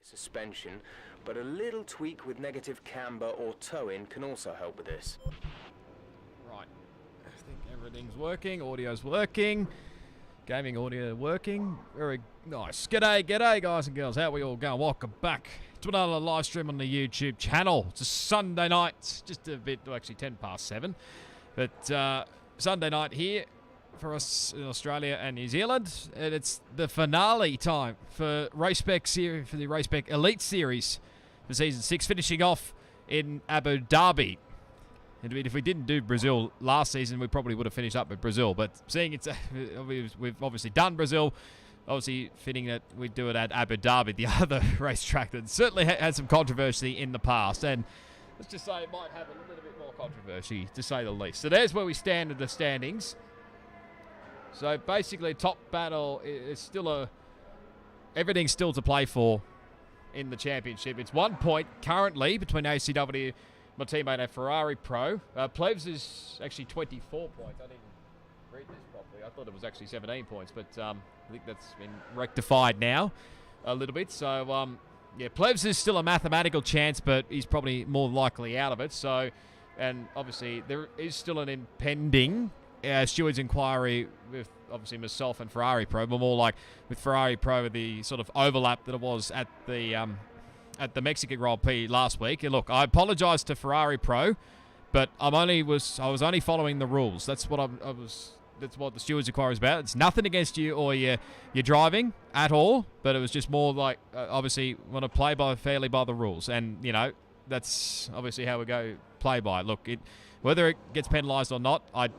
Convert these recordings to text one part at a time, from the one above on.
suspension, but a little tweak with negative camber or toe-in can also help with this. Right, I think everything's working, audio's working, gaming audio working, very nice. G'day guys and girls, how are we all going? Welcome back to another live stream on the YouTube channel. It's a Sunday night, just a bit, well, actually 7:10, but Sunday night here for us in Australia and New Zealand, and it's the finale time for RoscoArm series, for the RoscoArm Elite Series for Season 6, finishing off in Abu Dhabi. And if we didn't do Brazil last season, we probably would have finished up with Brazil. But seeing it's, we've obviously done Brazil, obviously fitting that we do it at Abu Dhabi, the other racetrack that certainly had some controversy in the past. And let's just say it might have a little bit more controversy, to say the least. So there's where we stand in the standings. So basically, top battle is still everything's still to play for in the championship. It's 1 point currently between ACW, my teammate at Ferrari Pro. Plebs is actually 24 points. I didn't read this properly. I thought it was actually 17 points, but I think that's been rectified now a little bit. So yeah, Plebs is still a mathematical chance, but he's probably more likely out of it. So, and obviously there is still an impending steward's inquiry with obviously myself and Ferrari Pro, but more like with Ferrari Pro, the sort of overlap that it was at the Mexican Grand Prix last week. And look, I apologise to Ferrari Pro, but I was only following the rules. That's what that's what the steward's inquiry is about. It's nothing against you or your driving at all, but it was just more like obviously want to play fairly by the rules, and you know that's obviously how we go play by. Look, whether it gets penalised or not, I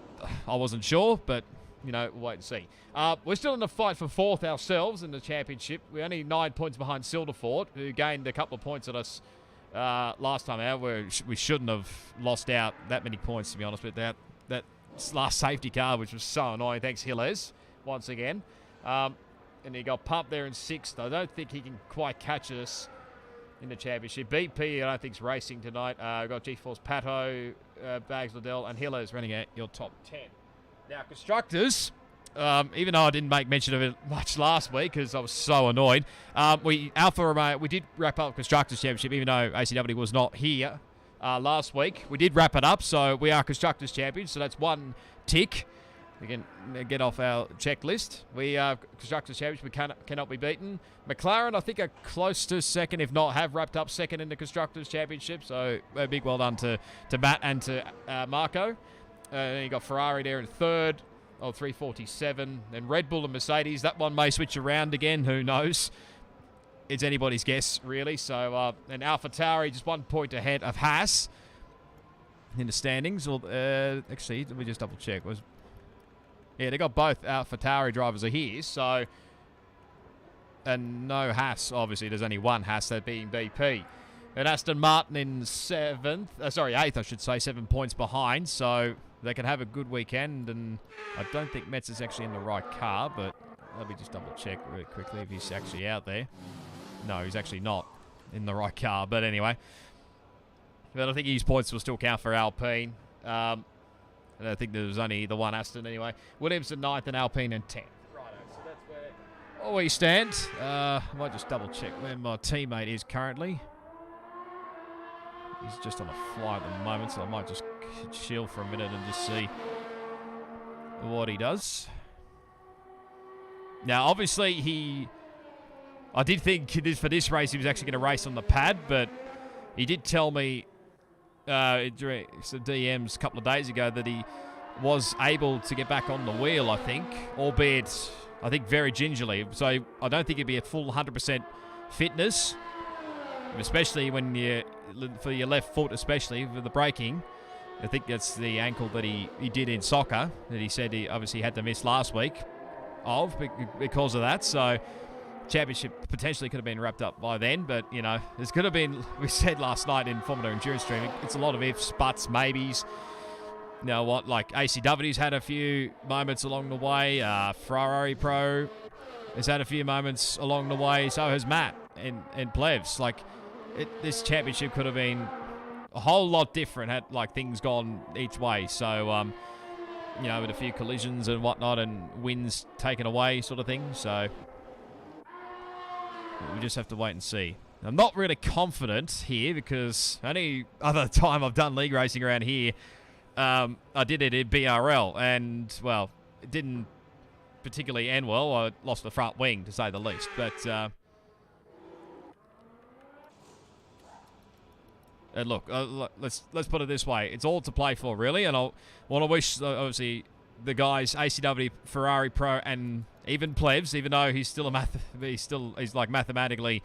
wasn't sure, but you know, we'll wait and see. We're still in the fight for fourth ourselves in the championship. We're only 9 points behind Silderfort, who gained a couple of points at us last time out, where we shouldn't have lost out that many points, to be honest with that last safety car, which was so annoying. Thanks, Hilles, once again. And he got pumped there in sixth. I don't think he can quite catch us in the championship. BP, I don't think, is racing tonight. We've got GeForce Pato, Bags Liddell, and Hilles running at your top 10. Now, constructors, even though I didn't make mention of it much last week because I was so annoyed, Alfa Romeo, we did wrap up Constructors Championship, even though ACW was not here last week. We did wrap it up, so we are Constructors Champions, so that's one tick. We can get off our checklist. We are Constructors Champions. We cannot be beaten. McLaren, I think, are close to second, if not have wrapped up second in the Constructors Championship. So a big well done to Matt and to Marco. Then you got Ferrari there in third, 347. Then Red Bull and Mercedes. That one may switch around again. Who knows? It's anybody's guess, really. So and AlphaTauri just 1 point ahead of Haas in the standings. Actually, let me just double check. Yeah, they got both AlphaTauri drivers are here, so, and no Haas, obviously. There's only one Haas, that being BP. And Aston Martin in eighth, I should say, 7 points behind, so they can have a good weekend. And I don't think Metz is actually in the right car, but let me just double check really quickly if he's actually out there. No, he's actually not in the right car, but anyway. But I think his points will still count for Alpine. And I think there was only the one Aston anyway. Williams in 9th and Alpine in 10th. Righto, so that's where we stand. I might just double check where my teammate is currently. He's just on a fly at the moment, so I might just chill for a minute and just see what he does. Now, obviously, I did think for this race he was actually going to race on the pad, but he did tell me during some DMs a couple of days ago that he was able to get back on the wheel, I think, albeit, I think, very gingerly. So I don't think it'd be a full 100% fitness, especially when for your left foot, especially for the braking. I think that's the ankle that he did in soccer that he said he obviously had to miss last week because of that. So championship potentially could have been wrapped up by then, but you know, there's could have been, we said last night in Formula Endurance Streaming, it's a lot of ifs, buts, maybes. You know what, like ACW's had a few moments along the way, Ferrari Pro has had a few moments along the way, so has Matt and Plevs. Like, this championship could have been a whole lot different had like things gone each way. So you know, with a few collisions and whatnot and wins taken away sort of thing. So we just have to wait and see. I'm not really confident here because any other time I've done league racing around here, I did it in BRL, and, well, it didn't particularly end well. I lost the front wing, to say the least. But, look, let's put it this way. It's all to play for, really, and I want to wish, obviously, the guys, ACW, Ferrari Pro, and even Plebs, even though he's still he's like mathematically,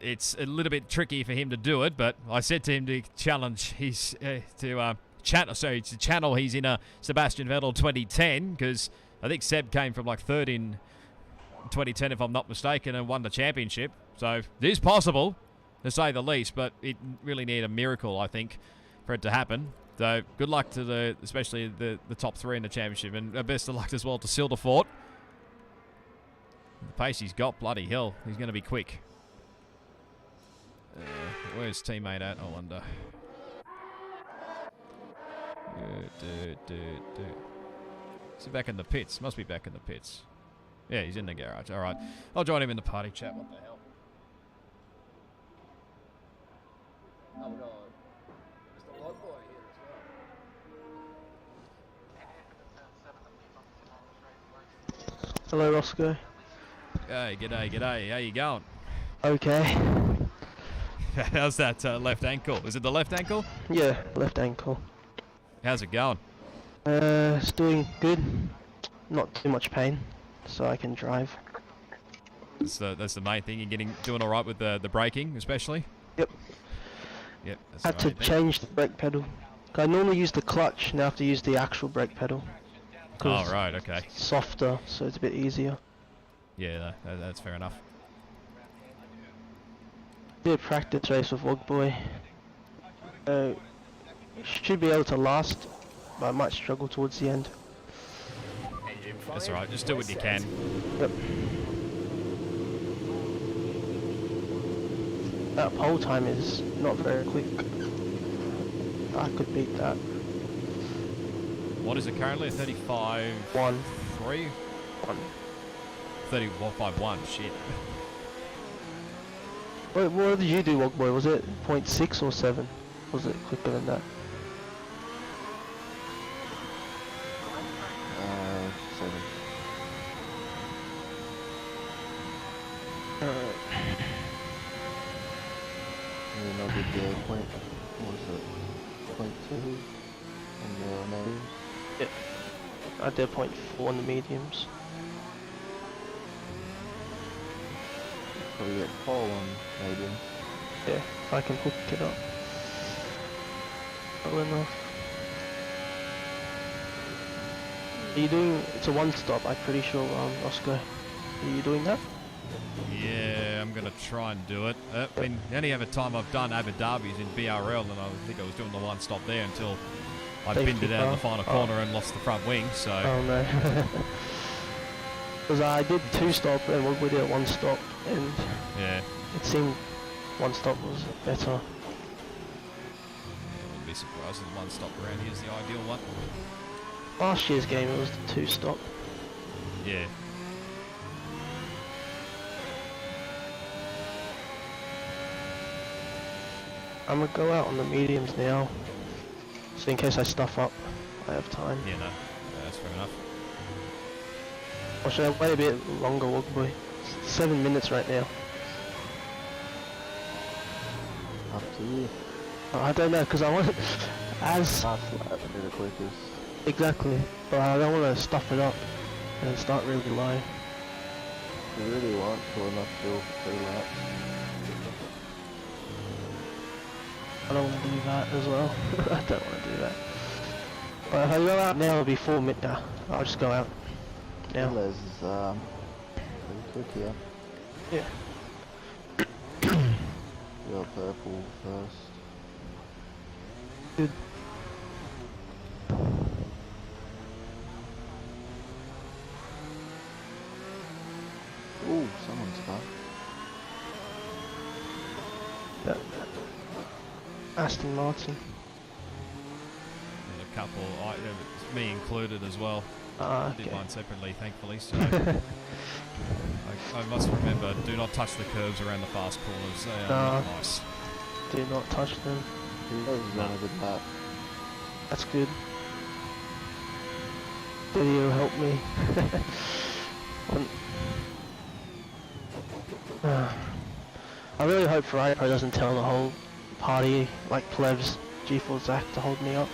it's a little bit tricky for him to do it. But I said to him to challenge his to channel he's in a Sebastian Vettel 2010, because I think Seb came from like third in 2010 if I'm not mistaken and won the championship. So it is possible, to say the least, but it really need a miracle, I think, for it to happen. So good luck to especially the top three in the championship, and best of luck as well to Silderfort. The pace he's got, bloody hell, he's going to be quick. Where's teammate at? I wonder. Is he back in the pits? Must be back in the pits. Yeah, he's in the garage. All right, I'll join him in the party chat. What the hell? Oh God. Hello, Roscoe. Hey, g'day. How you going? Okay. How's that left ankle? Is it the left ankle? Yeah, left ankle. How's it going? It's doing good. Not too much pain, so I can drive. That's the main thing. You're doing all right with the braking, especially. Yep. Yep. That's Had the to main thing. change the brake pedal. I normally use the clutch, now I have to use the actual brake pedal. Oh right, okay. It's softer, so it's a bit easier. Yeah, that's fair enough. Did a practice race with Wogboy. Should be able to last, but I might struggle towards the end. That's all right. Just do what you can. Yep. That pole time is not very quick. I could beat that. What is it currently? 35. 1. 3. 1. 31.51. Shit. Wait, what did you do, Wogboy? Was it 0.6 or 7? Was it quicker than that? 7. Alright. And then I did what was it? 0.2 on the medium. Yeah. I did 0.4 on the mediums. Probably get pole on medium. Yeah, if I can hook it up well enough. Are you doing, it's a one stop, I'm pretty sure, Roscoe. Are you doing that? Yeah, I'm gonna try and do it. I mean, the only other time I've done Abu Dhabi is in BRL, and I think I was doing the one stop there until I binned it out in the final corner and lost the front wing. So. Oh no. Because I did 2 stop and Wogboy did 1 stop, and Yeah. it seemed 1 stop was better. I wouldn't be surprised if the one stop around here is the ideal one. Last year's game it was the 2 stop. Yeah. I'm gonna go out on the mediums now, so in case I stuff up, I have time. Yeah, no. That's fair enough. Or should I wait a bit longer, Wogboy? 7 minutes right now. Up to you. Oh, I don't know, because I want as... Last lap would be the quickest. Exactly, but I don't want to stuff it up and start really low. You really want to enough fuel for 3 laps. I don't want to do that as well. I don't want to do that. But if I go out now, it'll be 4 minutes. Nah, I'll just go out now. Les is pretty quick here. Yeah. You're purple first. Good. Ooh, someone's back. Yeah. Aston Martin. And a couple, me included as well. I did Okay. mine separately, thankfully. So I I must remember, do not touch the curves around the fast corners. They are not nice. Do not touch them. That was not a good lap. That's good. Video helped me. I really hope Ferrari Pro doesn't tell the whole party, like plebs, G4 Zach, to hold me up.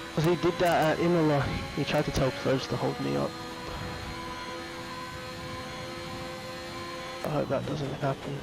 Because he did that at Imola. He tried to tell plebs to hold me up. I hope that doesn't happen.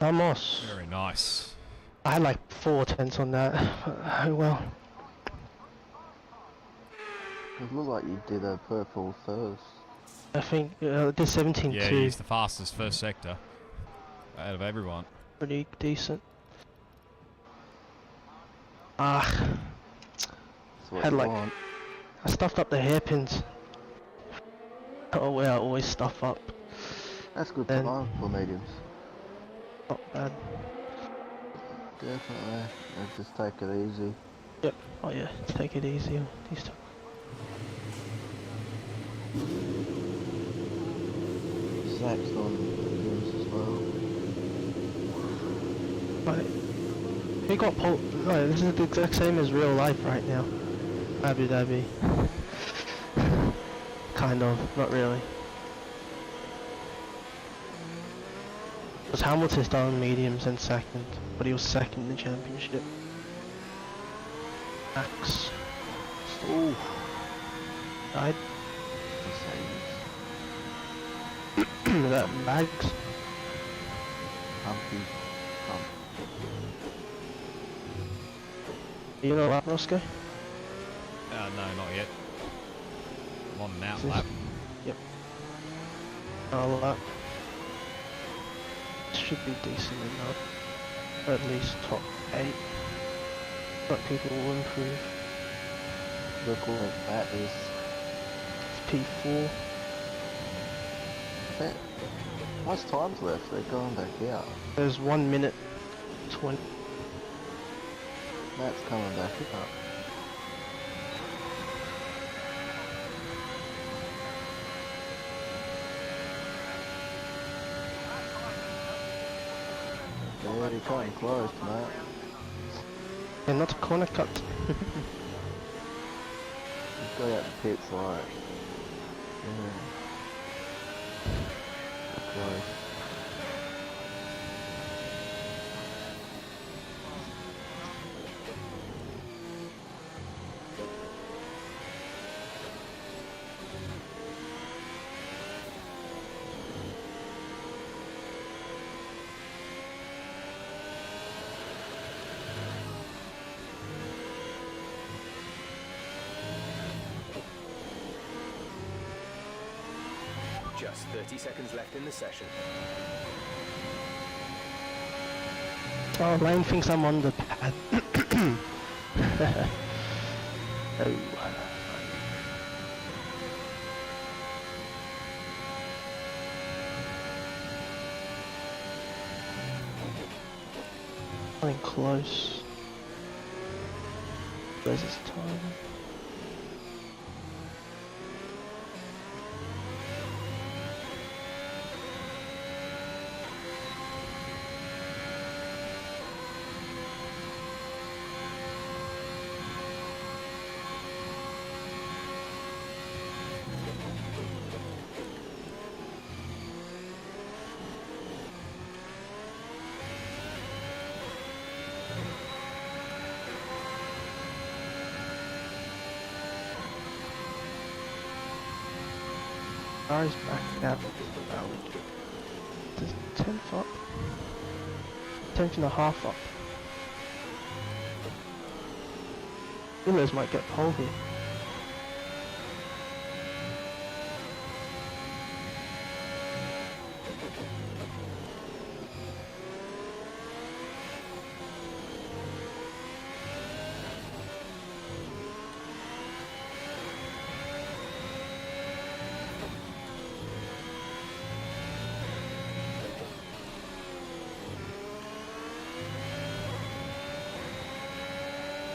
Vamos. Very nice. I had like 4 tenths on that. Oh well. It looked like you did a purple first. I think did 17.2. Yeah, he's the fastest first sector out of everyone. Pretty decent. Ah. Had like want. I stuffed up the hairpins. Oh well, I always stuff up. That's good Then- time for mediums. Not bad. Definitely. And just take it easy. Yep. Oh yeah, take it easy on these two. Zach's on mediums as well. Right. He got pole. Right, this is the exact same as real life right now. Abu Dhabi. Kind of, not really. Because Hamilton's done mediums and second, but he was second in the championship. Max. Ooh. Died. Mercedes. Is that Bags? Humpy. You know that, Roscoe? No, not yet. I'm on an out This- lap. Yep. I'll lap. Should be decent enough. At least top 8. But people will improve. Look what that is. It's P4. Much time's left, they're going back out. There's 1 minute 20. Matt's coming back up. Very cutting close, Matt. And not a corner cut. Just go out the pits like. Yeah. Close. Just 30 seconds left in the session. Oh, Lane thinks I'm on the pad. Oh. Coming close. Where's his time? Car's back out. There's 10th up. 10th and a half up. Willers might get pole here.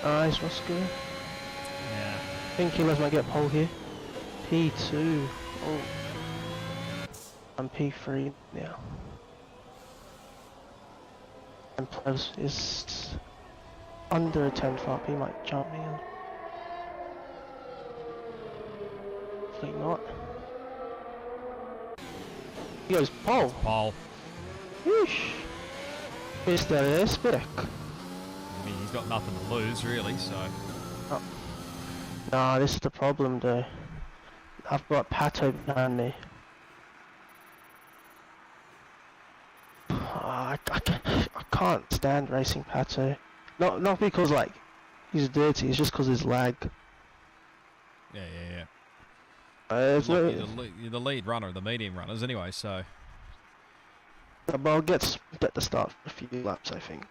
Nice, Roscoe. Yeah. I think Killers might get pole here. P2. Oh. I'm P3 now. And Plebs is under a 10th up. He might jump me in. Hopefully not. He goes pole. Pole. Yeesh. Mr. Spec. I mean, he's got nothing to lose, really, so... Oh. Nah, this is the problem, though. I've got Pato behind me. I can't stand racing Pato. Not because, like, he's dirty, it's just because his lag. Yeah, yeah, yeah. It's Look, no, you're the lead runner of the medium runners anyway, so... but I'll get the start for a few laps, I think.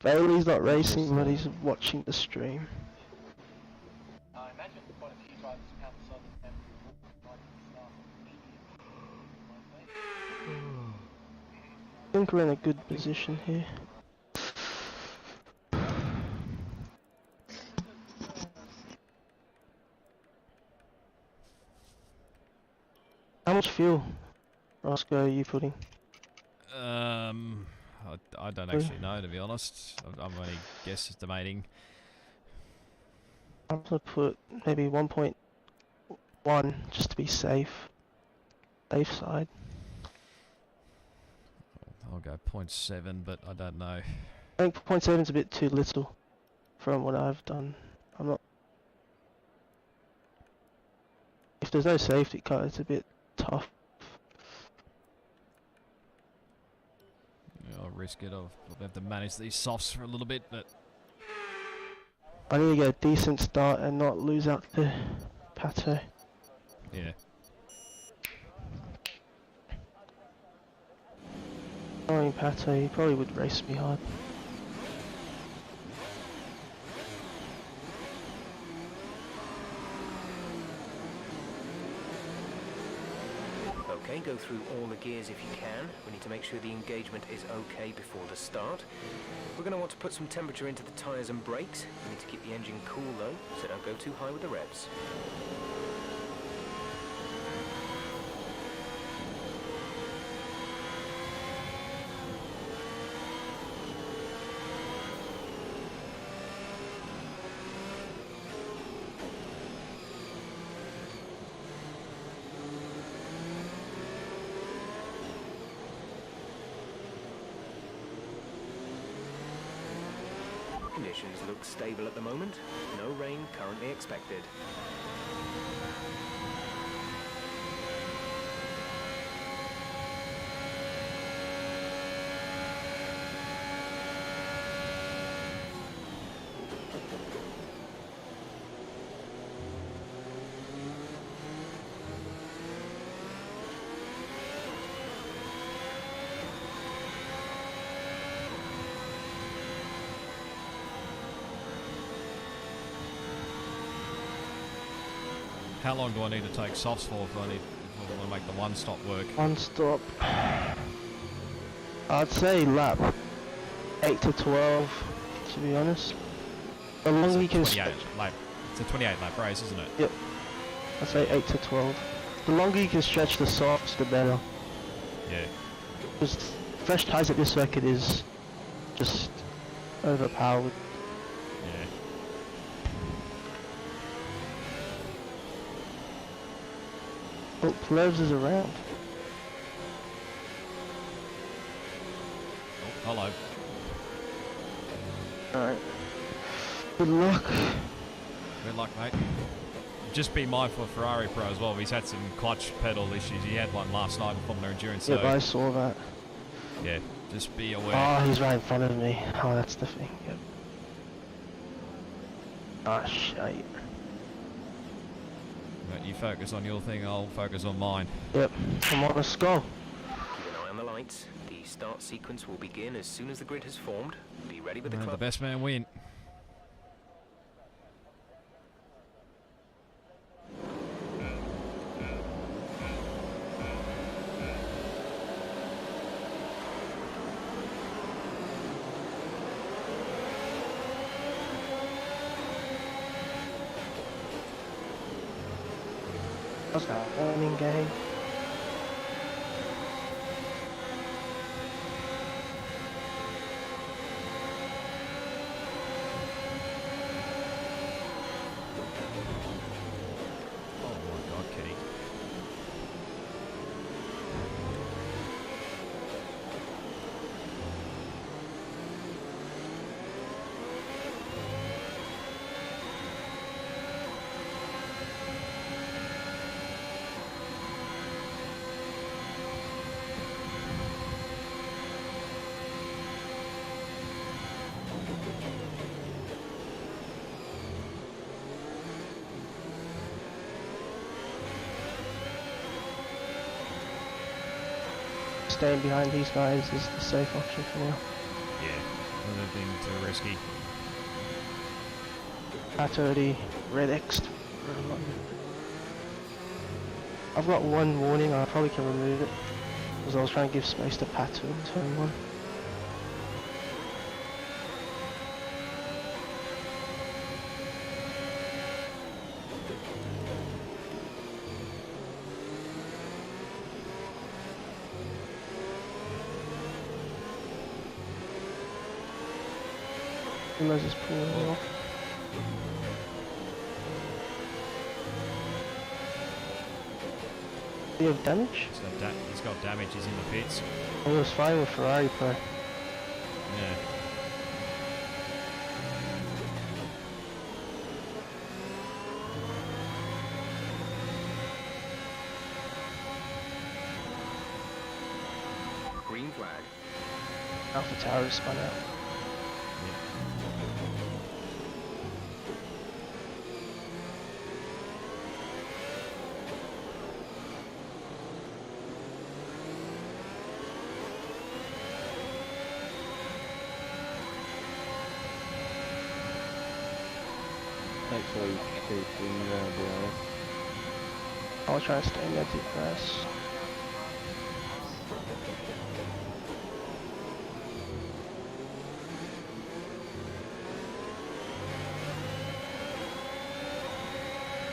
Bailey's not racing, but he's watching the stream. I imagine quite a few drivers outside the family I think we're in a good position here. How much fuel, Roscoe, are you putting? I don't actually know, to be honest. I'm only guesstimating. I'm gonna put maybe 1.1 just to be safe. Safe side. I'll go 0.7, but I don't know. I think 0.7 is a bit too little from what I've done. I'm not. If there's no safety car, it's a bit tough. I'll risk it. I'll have to manage these softs for a little bit, but... I need to get a decent start and not lose out to Pato. Yeah. Knowing Pato, he probably would race me hard. Okay, go through all the gears if you can. We need to make sure the engagement is okay before the start. We're going to want to put some temperature into the tyres and brakes. We need to keep the engine cool though, so don't go too high with the revs. Conditions look stable at the moment. No rain currently expected. How long do I need to take softs for if I want to make the one stop work? One stop. I'd say lap 8 to 12, to be honest. The longer you can 28 lap. It's a 28 lap race, isn't it? Yep. I'd say 8 to 12. The longer you can stretch the softs, the better. Yeah. Because fresh tyres at this circuit is just overpowered. Yeah. Oh, Plebs is around. Oh, hello. Alright. Good luck. Good luck, mate. Just be mindful of Ferrari Pro as well. He's had some clutch pedal issues. He had one last night in Formula Endurance. Yep, So I saw that. yeah, just be aware. Oh, he's right in front of me. Oh, that's the thing. Yep. Ah, shite. But you focus on your thing, I'll focus on mine. Yep. Come on, let's go. Keep an eye on the lights. The start sequence will begin as soon as the grid has formed. Be ready with the The club. best man win. What's that warning game? Oh my god, Kitty. Staying behind these guys is the safe option for now. Yeah, another thing too risky. That's already red X'd. I've got one warning, I probably can remove it. Because I was trying to give space to Pato in turn 1. Unless it's pulling off. Do you have damage? He's got damage, he's in the pits. He was fine with Ferrari Pro. Yeah. Green flag. Alpha Tower is spun out. Make sure you keep in DRS. I'll try and stay in the DRS.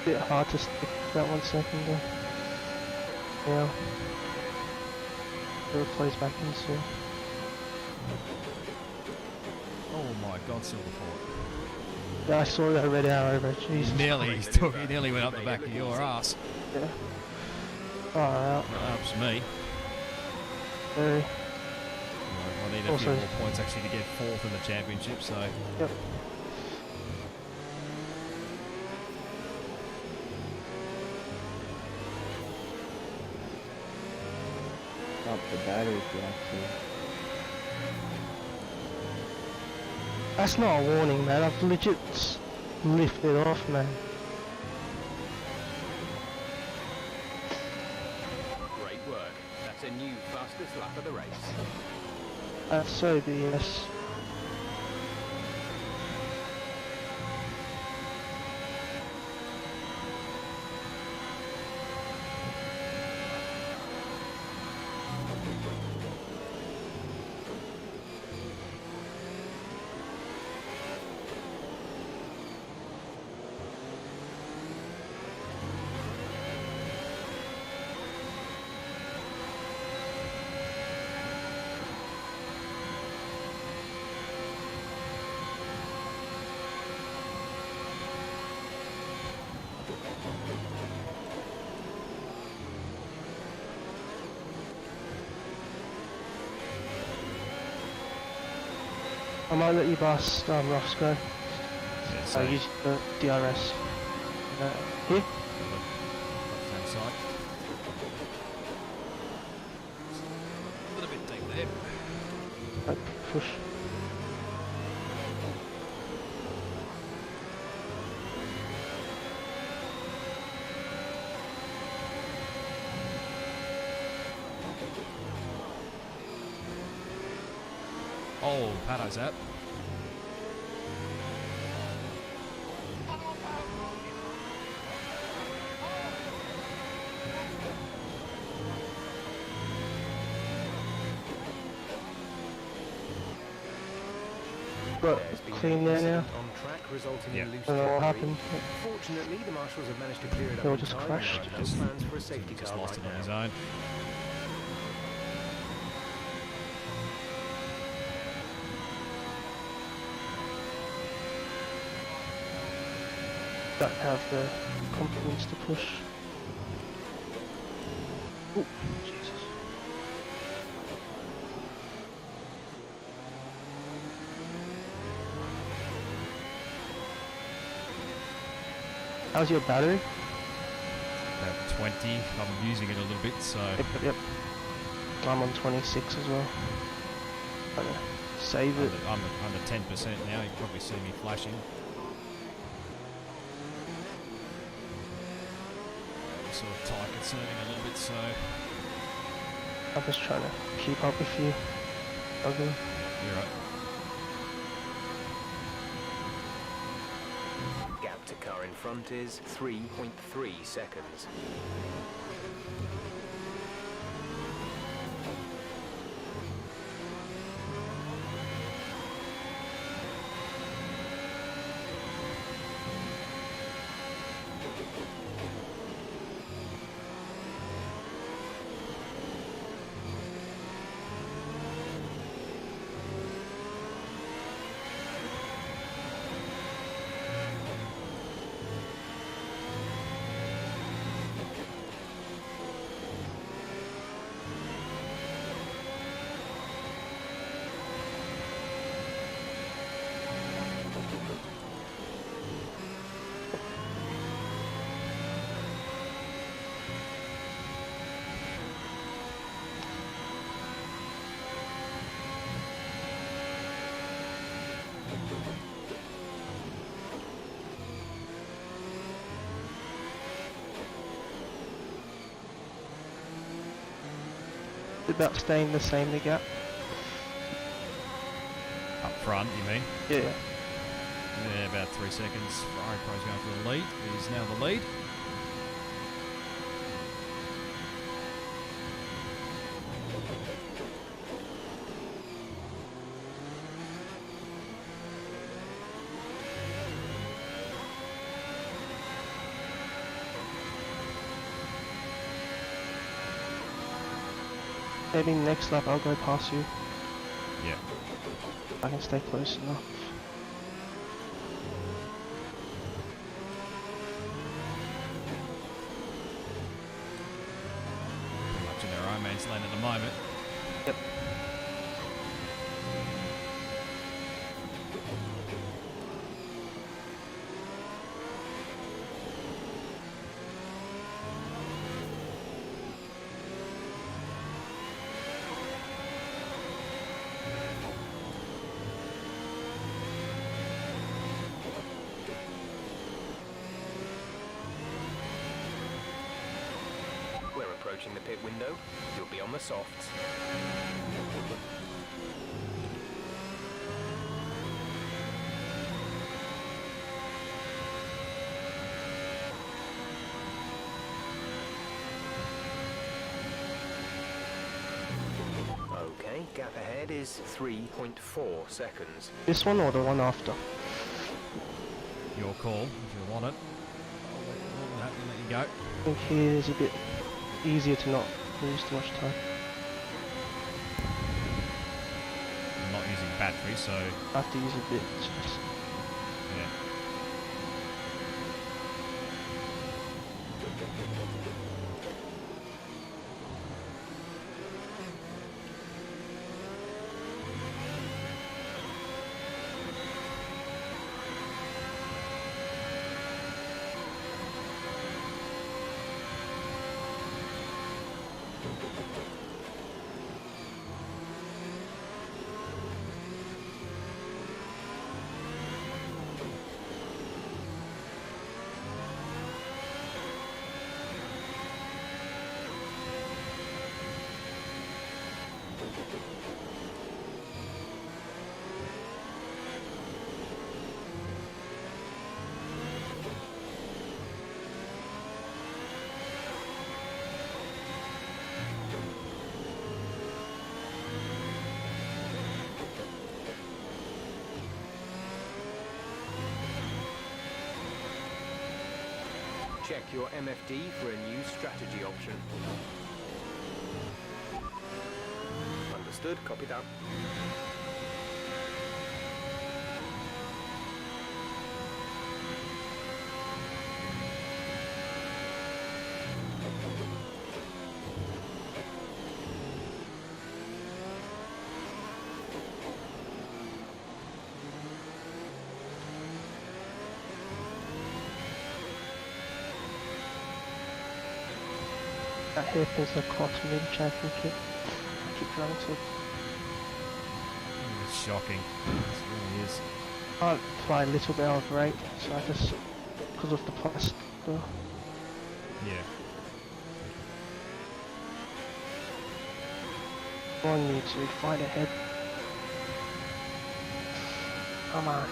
Bit hard to stick that 1 second there. Yeah. It plays back in soon. Oh my God, Silverford. Yeah, I saw that red arrow, bro. Jesus. He nearly went up the back of your ass. Yeah. Far out. That helps me. Very. I need a Also- few more points actually to get 4th in the championship, so... Yep. Up the battery actually. That's not a warning, man. I've legit lifted off, man. Great work. That's a new fastest lap of the race. That's so BS. I might let you pass Roscoe. Yeah, So use the DRS. Here? Left-hand side. A little bit deep there. Right, push. Oh, Pato's out. Got There's been clean an there now. incident on track resulting Yeah. in loose I don't know what debris. happened. Fortunately, the marshals have managed to clear it up They all in just time. crashed. There are no plans for a safety Just car lost right it on his now. own. Don't have the confidence to push. Ooh, Jesus. How's your battery? About 20. I'm using it a little bit, so... Yep. I'm on 26 as well. Trying to save it. I'm under 10% now. You can probably see me flashing. Sort of time consuming a little bit, so... I'm just trying to keep up with you. Okay. You're right. Gap to car in front is 3.3 seconds. About staying the same, the gap. Up front, you mean? Yeah. Yeah, about 3 seconds. Ferrari Pro's going for the lead. He's now the lead. Maybe next lap I'll go past you. Yeah. I can stay close enough. Pretty much in their own man's land at the moment. Yep. We're approaching the pit window. You'll be on the softs. Okay, gap ahead is 3.4 seconds. This one or the one after? Your call, if you want it. I'll let you go. I think here is a bit easier to not lose too much time. I'm not using battery, so I have to use a bit. yeah. Check your MFD for a new strategy option. Understood, copy that. That hairpin's a cotton ring championship. I keep trying to. It's shocking. It really is. Can't apply a little bit of brake, so I just because of the plastic. Yeah. On me to fight ahead. Come on.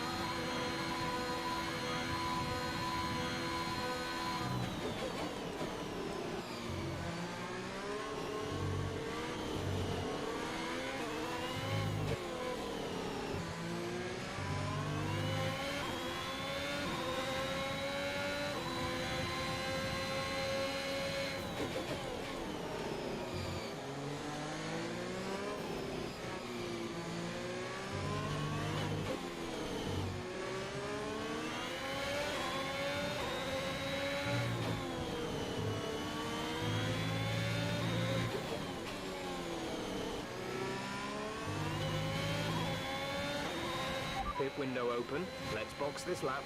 Pit window open. Let's box this lap.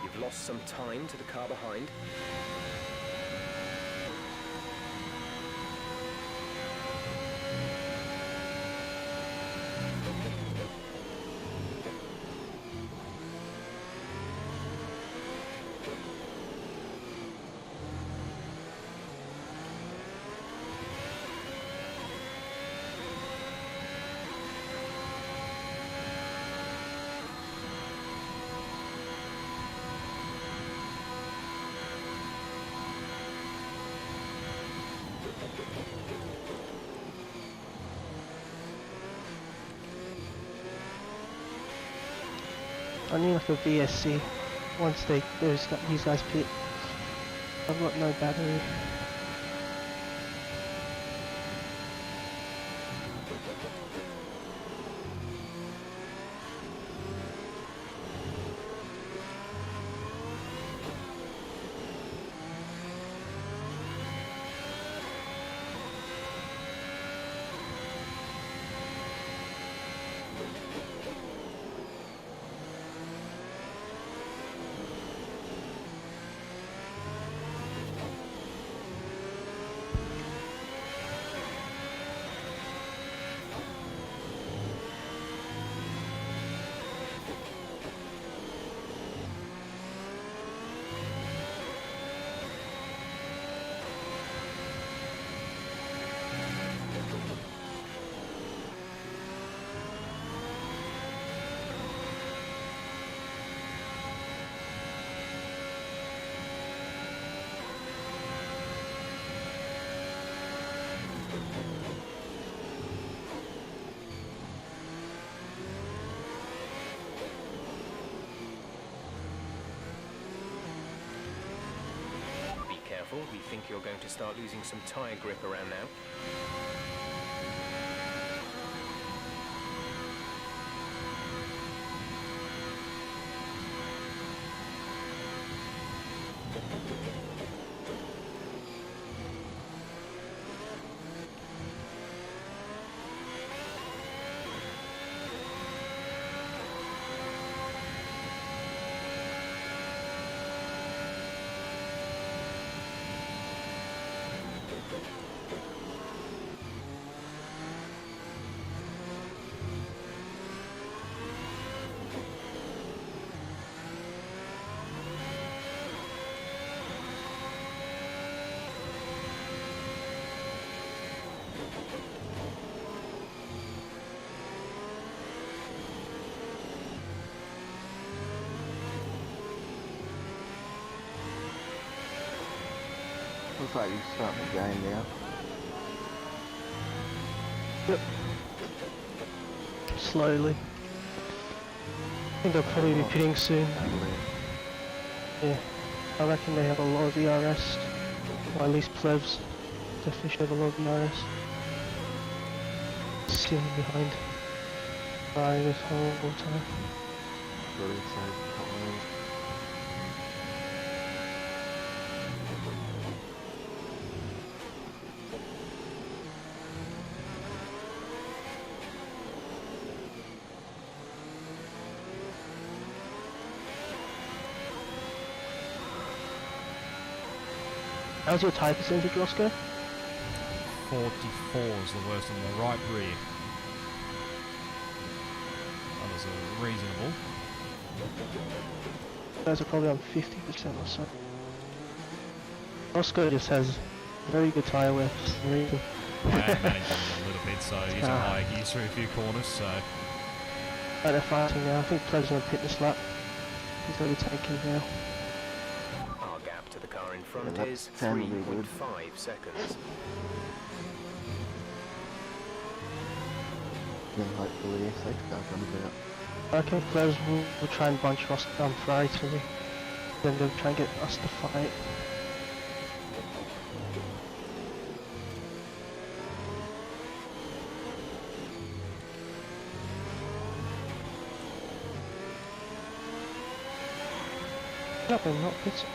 You've lost some time to the car behind. I need like a VSC once these guys pit. I've got no battery. We think you're going to start losing some tyre grip around now. Looks like you start the game now. Yep. Slowly. I think I'll probably be pitting soon. Yeah. I reckon they have a lot of ERS. Or at least plebs. Definitely should have a lot of ERS. Sitting behind. Right, this whole time. Really excited. How's your tyre percentage, Roscoe? 44 is the worst on the right rear. That was reasonable. Guys are probably on 50% or so. Roscoe just has very good tyre wear for some reason. I am managing a little bit, so he's on high gears through a few corners, so... Right, they're fighting now. I think Pleb's gonna pit this lap. He's gonna be taken now. Our gap to the car in front Yeah, is that's 10 3.5 seconds. Then hopefully if they can run a bit. Okay, Plebs will try and bunch RoscoArm Ferrari to me. Then they'll try and get us to fight. Up and not pitching.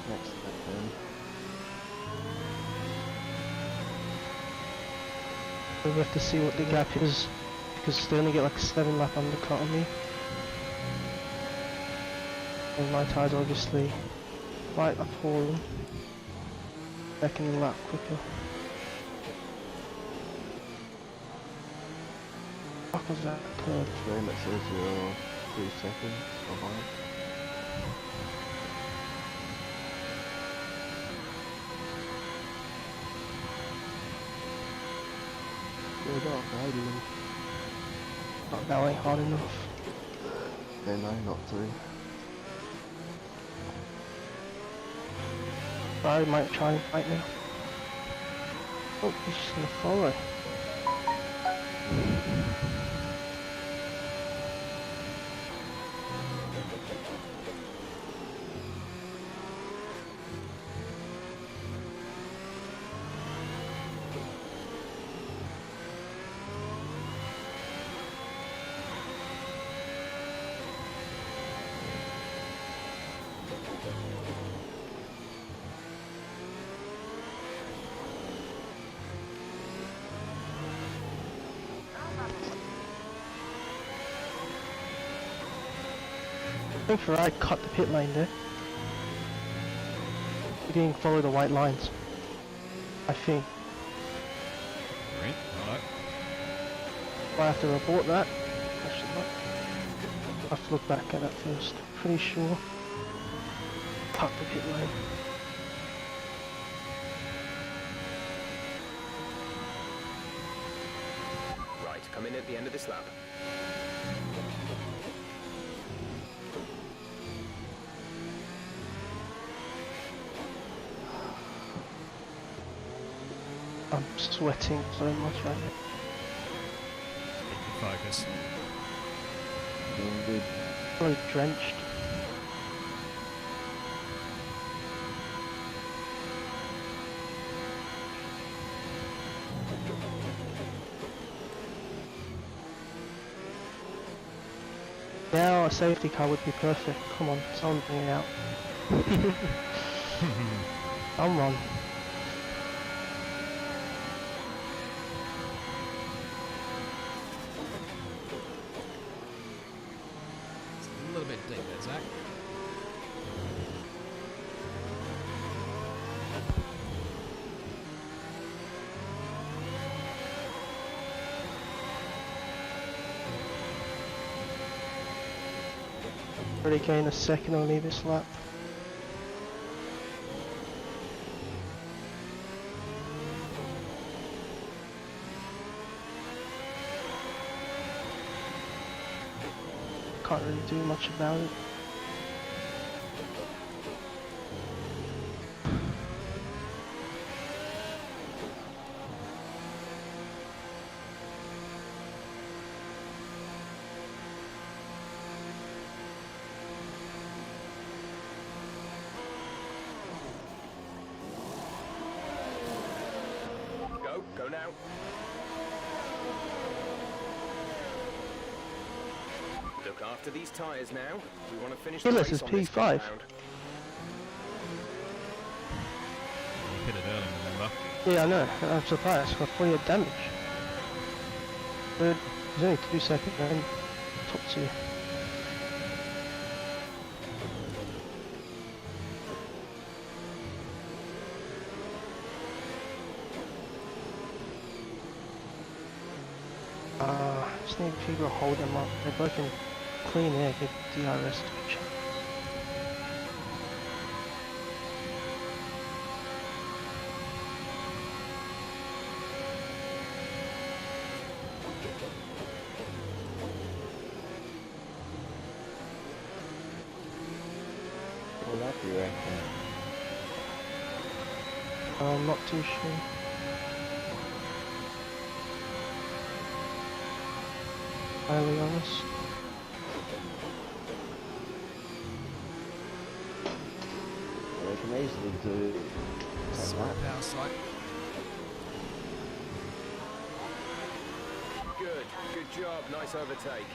Next step then. We have to see what the gap is because they only get like a 7 lap undercut on me. And my tyres obviously quite appalling. Second lap quicker. What was that curve? Frame it says you're 3 seconds behind. They're not idling. Not going hard enough. They know not to. I might try and fight now. Oh, he's just gonna follow. I think Ferrari cut the pit lane there. He didn't follow the white lines. I think. Green, righto. I have to report that. Actually not. I have to look back at that first. Pretty sure. Cut the pit lane. Right, come in at the end of this lap. I'm sweating so much right now. Keep your focus. Doing good. Really drenched. Now a safety car would be perfect. Come on, someone bring it out. Come on. It's a little bit deep there, Zach. Already gained a second on me this lap. Can't really do much about it. Go now. Look after these tyres now. We want to finish the Willis race is on this P5. compound. You hit it early, remember? Yeah, I know. I'm surprised. Got 48 damage. But there's only 2 seconds and top 2. Just need people to hold them up. They're both in clean air, get DRS to each other. What lap you reckon? I'm not too sure. Highly honest. They can easily do Smart power site. Good job. Nice overtake.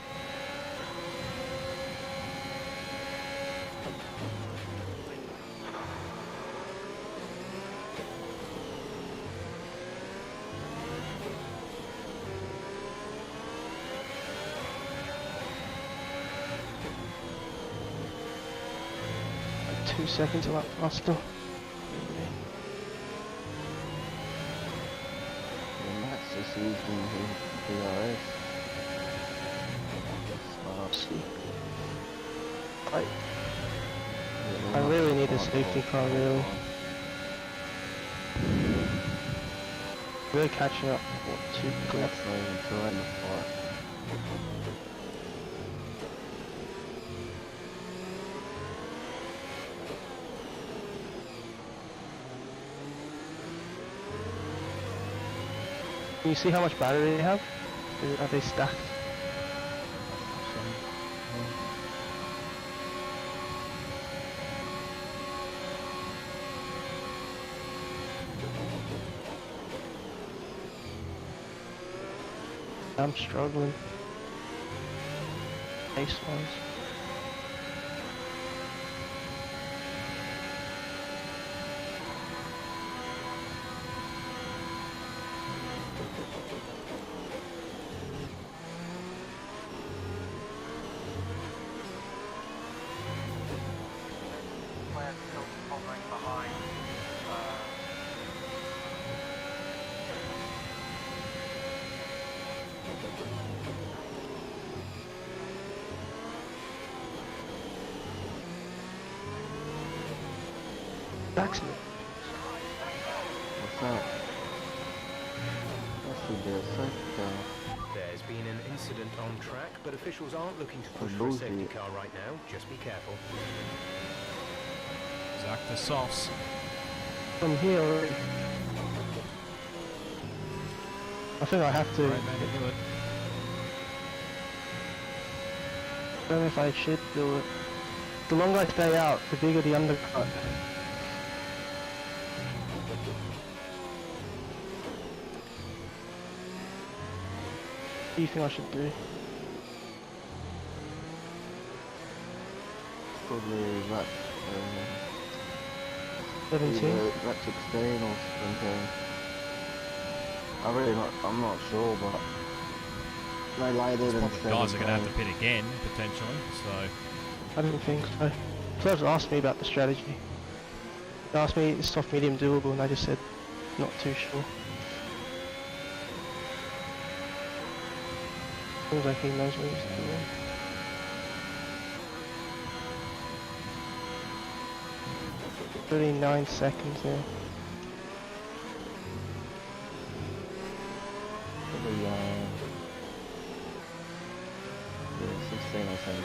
Like 2 seconds a lap faster. And that's just using the DRS. See. I really need a safety car, really. We're catching up. What, 2 That's left? not even trying to fight. Can you see how much battery they have? Are they stacked? I'm struggling. Pace-wise. Players still hovering behind. Blacksmith. What's that? That's the sector. There's been an incident on track, but officials aren't looking to push for a safety car right now. Just be careful. Zach the softs. From here already. I think I have to. Great man to do it. I don't know if I should do it. The longer I stay out, the bigger the undercut. What do you think I should do? Probably that. 17? Either that 16 or 17. I'm not sure, but no later than Probably 17. guys are going to have to pit again, potentially, so... I didn't think so. Plebs asked me about the strategy. They asked me is soft medium doable and I just said not too sure. Seems like he knows what he's doing. Really 9 seconds now. Probably, yeah, 16 or 17.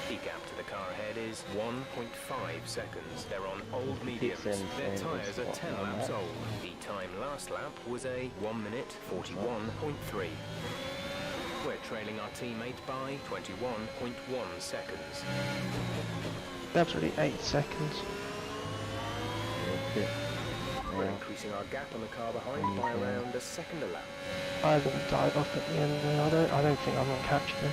The gap to the car ahead is 1.5 seconds. They're on old mediums. saying Their it's tyres are what, 10 on laps that? old. The time last lap was a 1 minute 41.3. We're trailing our teammate by 21.1 seconds. That's really 8 seconds. Yeah, We're increasing our gap on the car behind by around a second a lap. I haven't died off at the end there. I don't think I'm gonna catch them.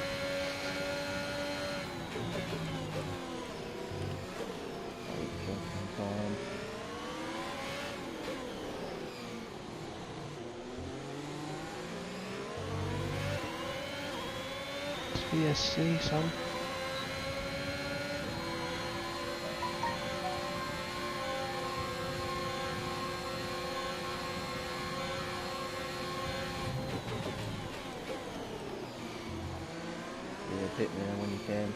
VSC, son. Yeah, pit me when you can.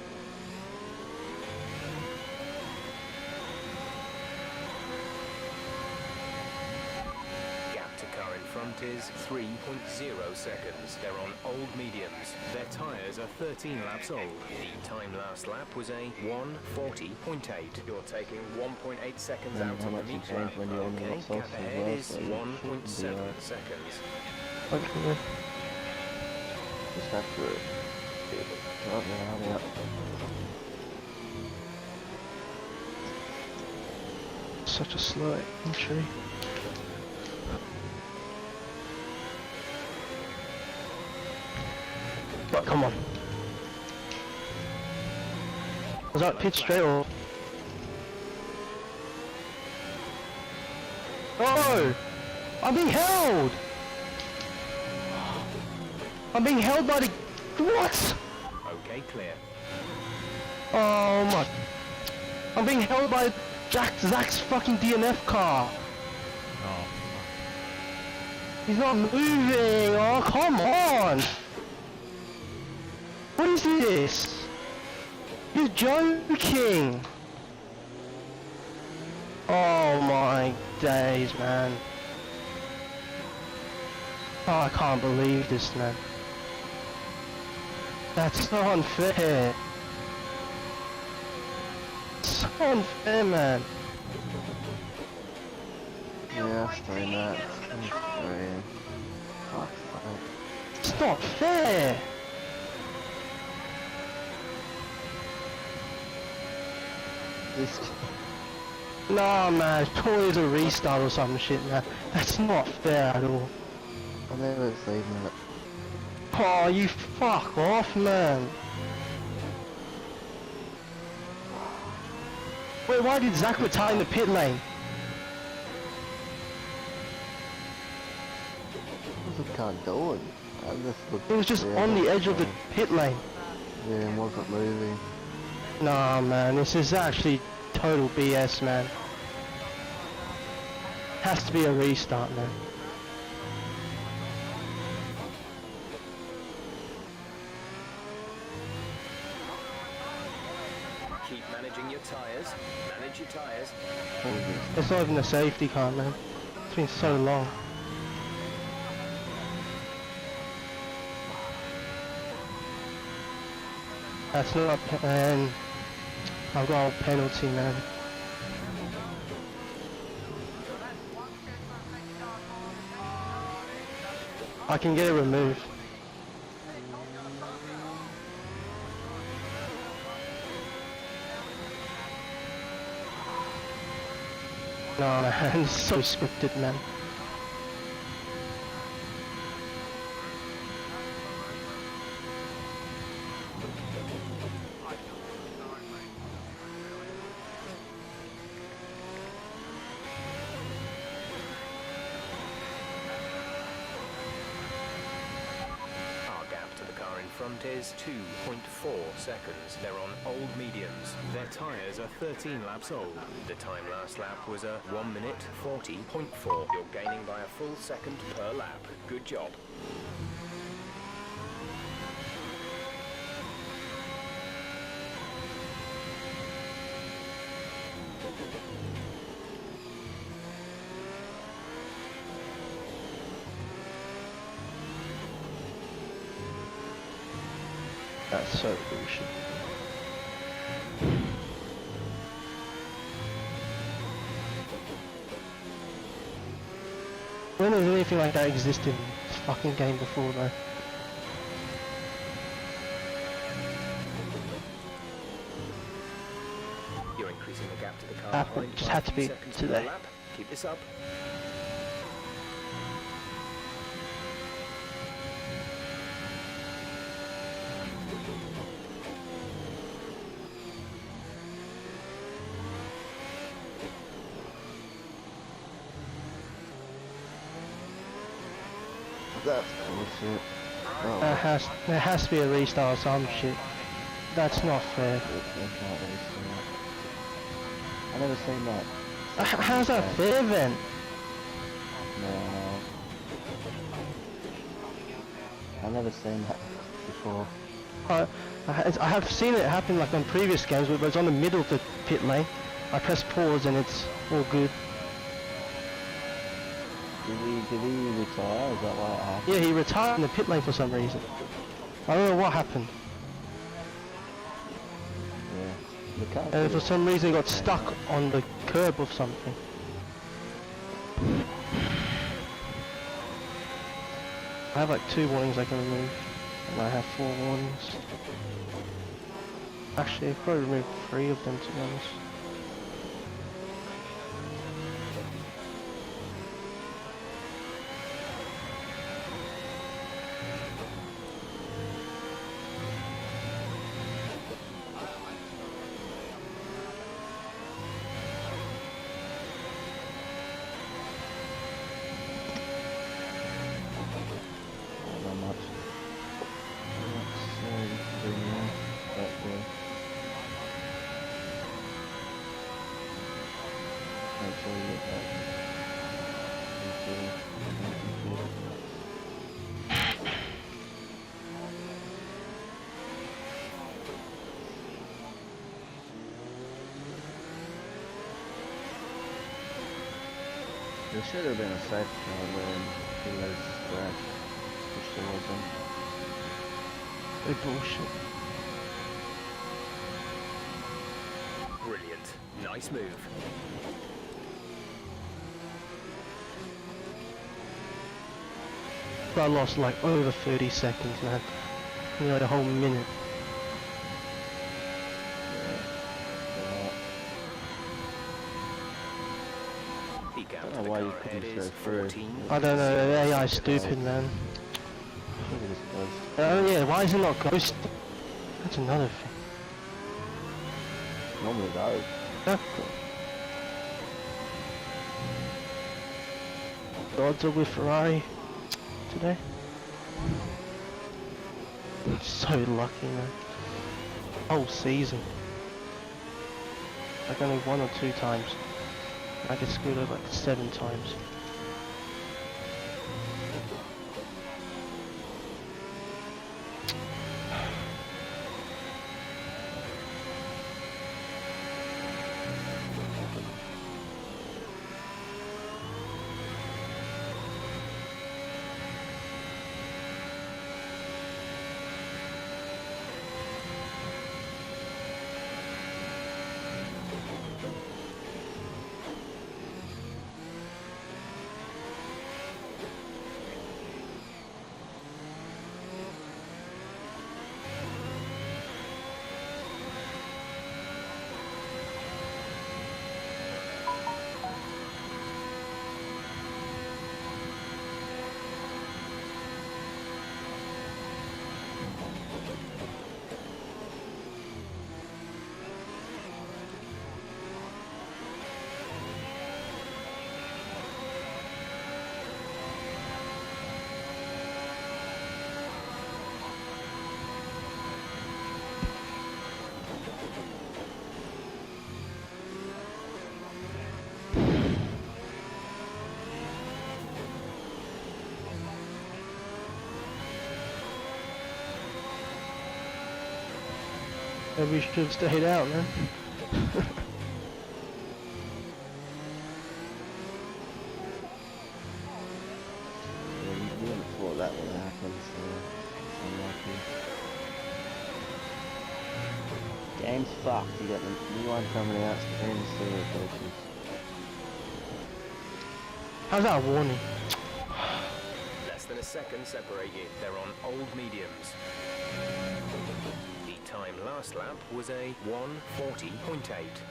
Gap to car in front is 3.0 seconds. They're on old mediums. Their tyres are 13 laps old. The time last lap was a 1:40.8. You're taking 1.8 seconds And out how on the much you meter. change when you're on the Okay, lots gap off as ahead well, is so you 1.7 shouldn't be right. seconds. Hopefully. Just have to drive around out. Such a slow entry. But come on. Was that pitch straight or? Oh! I'm being held! I'm being held by the... What? Okay, clear. Oh my... I'm being held by Zach's fucking DNF car. Oh, He's not moving. Oh, come on. What is this? You're joking. Oh my days, man. Oh, I can't believe this, man. That's so unfair. So unfair, man. Yeah, I've seen that. It's fuck's sake. It's not fair. This, Nah, man, it's probably a restart or some shit, man. That's not fair at all. I never seen that. Oh, you fuck off, man. Wait, why did Zach retire in the pit lane? What's the car doing? I just looked It was just there, on the edge of the and- pit lane. Yeah, and wasn't moving. Nah, man, this is actually total BS, man. Has to be a restart, man. Keep managing your tyres. Manage your tyres. What was it? It's not even a safety car, man. It's been so long. That's not a man. I've got a penalty, man. I can get it removed. No, man, it's so scripted, man. Our gap to the car in front is 2.4 seconds. They're on old mediums. Their tyres are 13 laps old. The time last lap was a 1 minute 40.4. You're gaining by a full second per lap. Good job. That's so bullshit. When has anything like that existed in this fucking game before, though? You're increasing the gap to the car Happened- behind just by had to a few be seconds today. per lap. Keep this up. That's bullshit. Oh, There has to be a restart or some shit. That's not fair. that's not really fair. I never seen that. How's that fair then? No. I never seen that before. I have seen it happen like on previous games where it was on the middle of the pit lane. I press pause and it's all good. Did he retire? Is that why it happened? Yeah, he retired in the pit lane for some reason. I don't know what happened. Yeah. The car And did for it. some reason he got stuck on the curb of something. I have like 2 warnings I can remove. And I have 4 warnings. Actually, I've probably removed 3 of them to be honest. Not much. Let's see. That way. Make sure you get that. There should have been a safety car there because crash. Which there wasn't. Big bullshit. Brilliant. Nice move. I lost like over 30 seconds, man. Nearly a whole minute. The gap I to don't the know why you car ahead couldn't is go through. 14. I don't know, the AI is stupid, man. Look at this buzz. Oh yeah, why is it not ghosting? That's another thing. Normally it does. Exactly. The odds are with Ferrari today. So lucky, man. Whole season. Like only 1 or 2 times. I get screwed over like 7 times. Maybe we should have stayed out, man. Yeah, you wouldn't have thought that would happen, so it's unlucky. Game's fucked, you got the new one coming out soon, so coaches. How's that a warning? Less than a second separate you. They're on old mediums. The time last lap was a 1:40.8.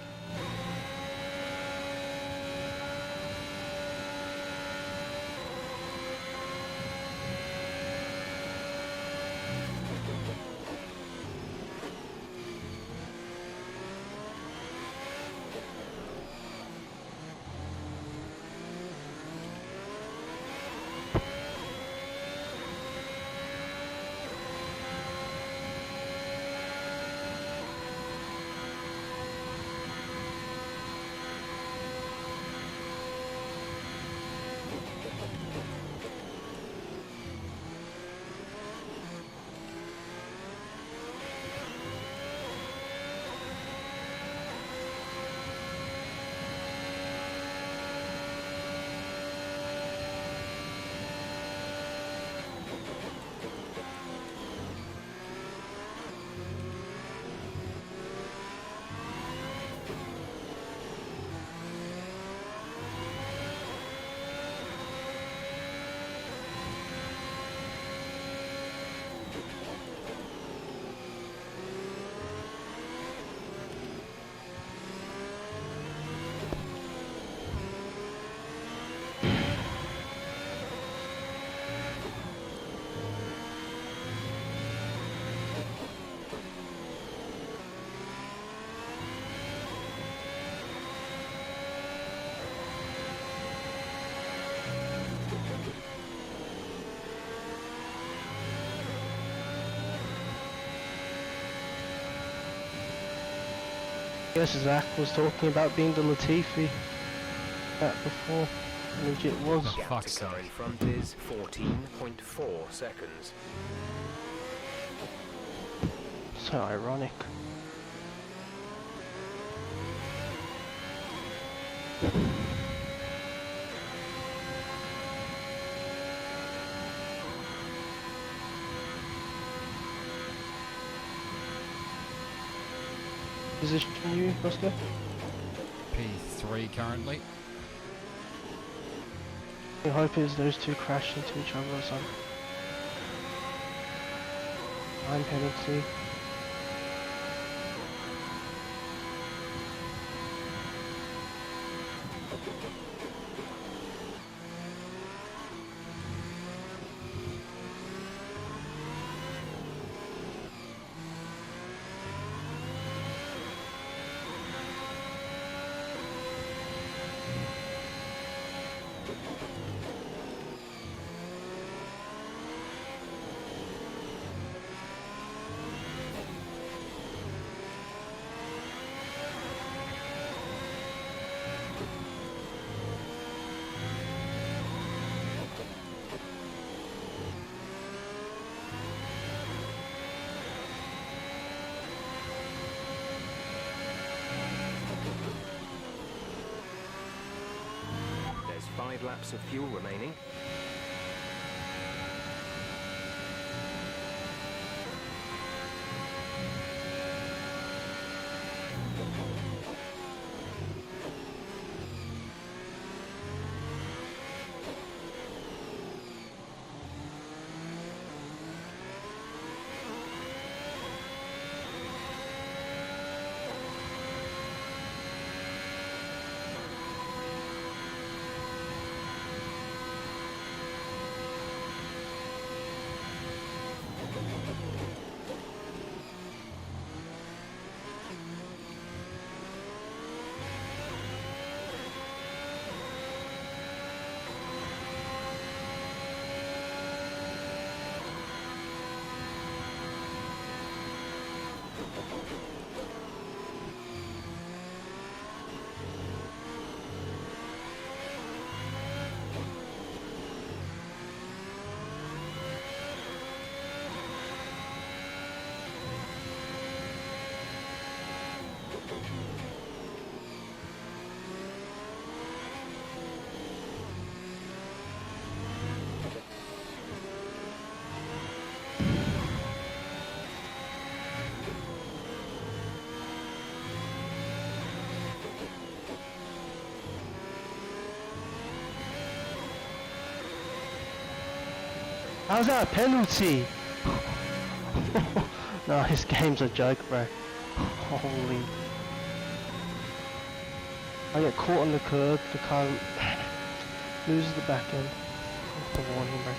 Yes, Zach was talking about being the Latifi that before, which it was. Oh, Gap fuck's to car sake. in front is 14.4 seconds. So ironic. position you, Roscoe? P3 currently. I hope is those two crash into each other or something. Time penalty. There's 5 laps of fuel remaining. How's that a penalty? No, this game's a joke, bro. Holy. I get caught on the curb, the car loses the back end. That's the warning, bro.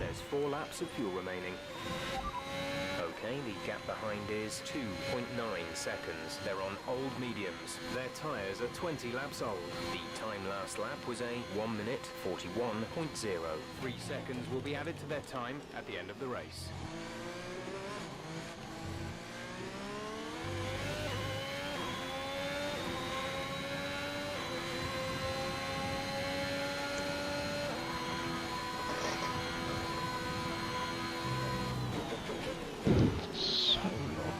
There's 4 laps of fuel remaining. Okay, the gap behind is 2.9 seconds. They're on old mediums. Their tyres are 20 laps old. The time last lap was a 1 minute 41.0. 3 seconds will be added to their time at the end of the race. So long.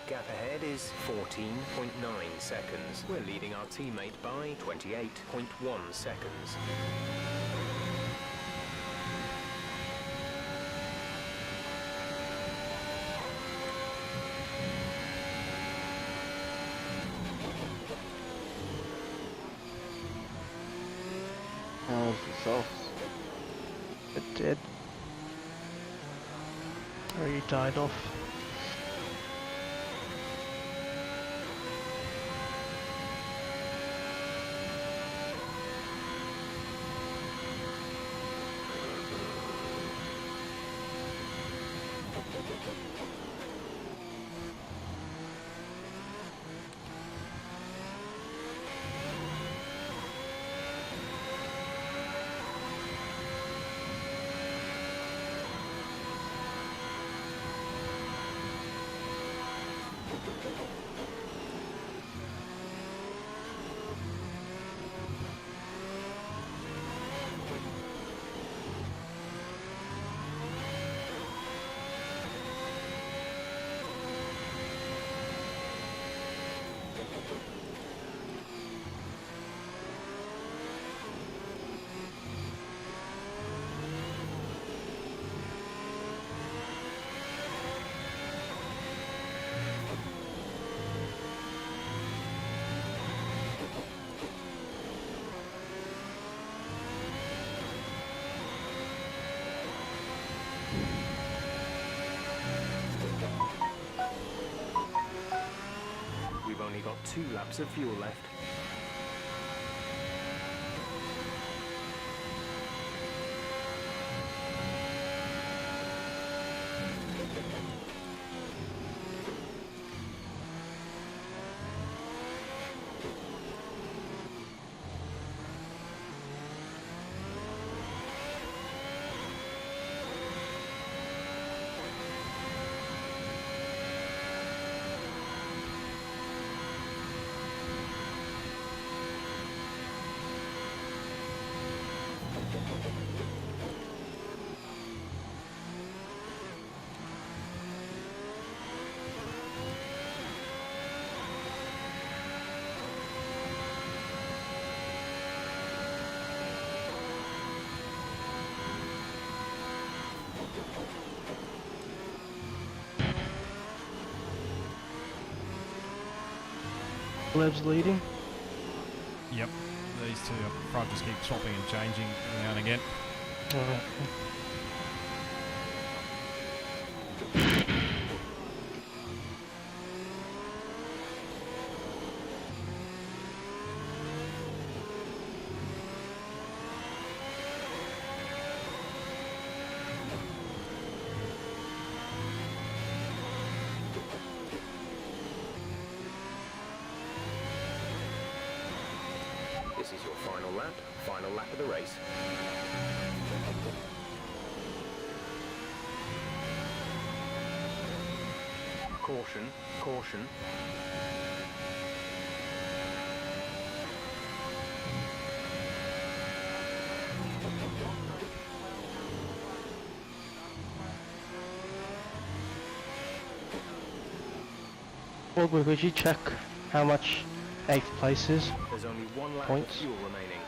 Gap ahead is 14.9 seconds. We're leading our teammate by 28.1 seconds. How's the softs? It did. Or you died off. 2 laps of fuel left. Lev's leading. Yep. These two up front just keep swapping and changing every now and again. Alright. This is your final lap of the race. Caution, caution. Well, would you check how much 8th place is? There's only 1 lap Points. of fuel remaining.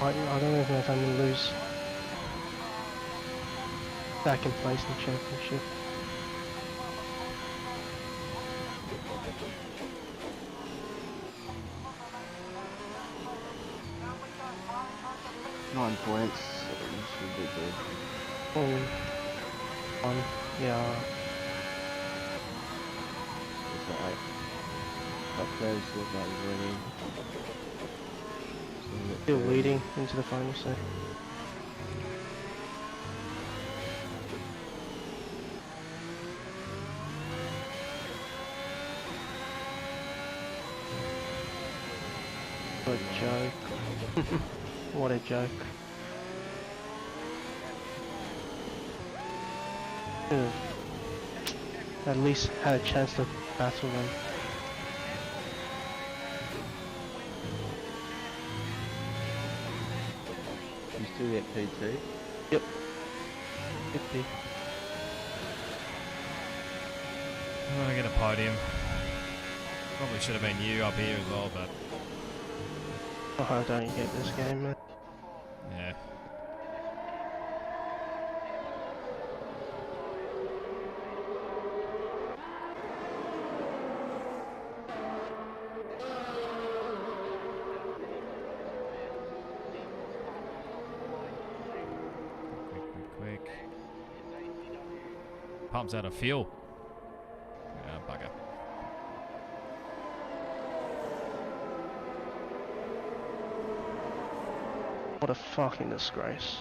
I don't even know if I'm gonna lose second place in the championship. Nine points. So you should be good. Only one, yeah. It's alright. Up there, look like he's winning. Still leading into the final set. What a joke. What a joke. Could've at least had a chance to battle them. You still get P2? Yep. 50. I'm gonna get a podium. Probably should have been you up here as well, but Oh, don't you get this game, man? yeah. Quick. Pumps out of fuel. Yeah, bugger. What a fucking disgrace.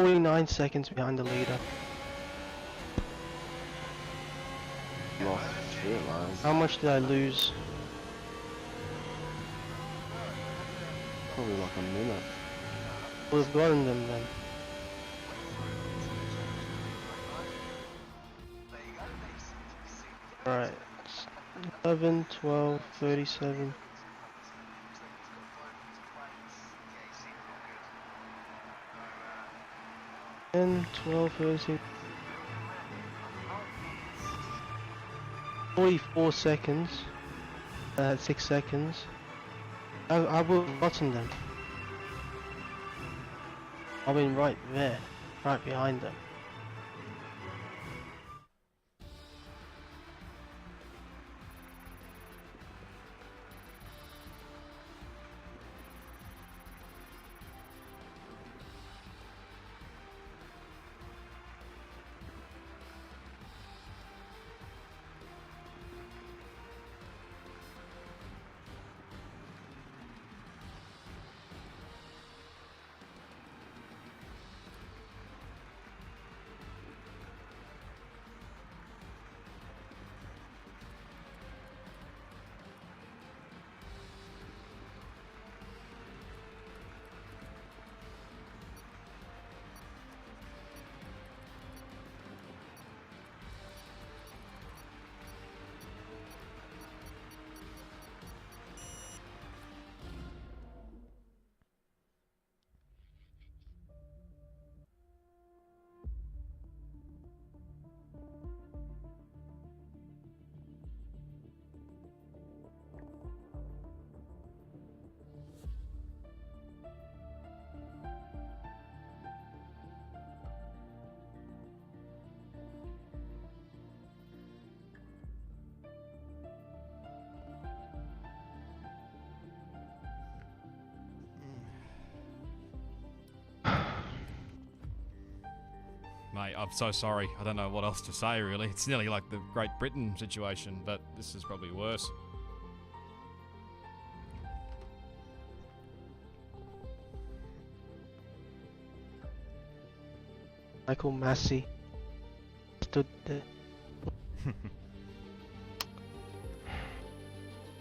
49 seconds behind the leader. Lost shit line. How much did I lose? Probably like a minute. Would have gotten them then. Alright. 11, 12, 37. 10, 12, 13. 44 seconds. 6 seconds. I would have gotten them. I've been right there. Right behind them. Mate, I'm so sorry. I don't know what else to say, really. It's nearly like the Great Britain situation, but this is probably worse. Michael Massey stood there.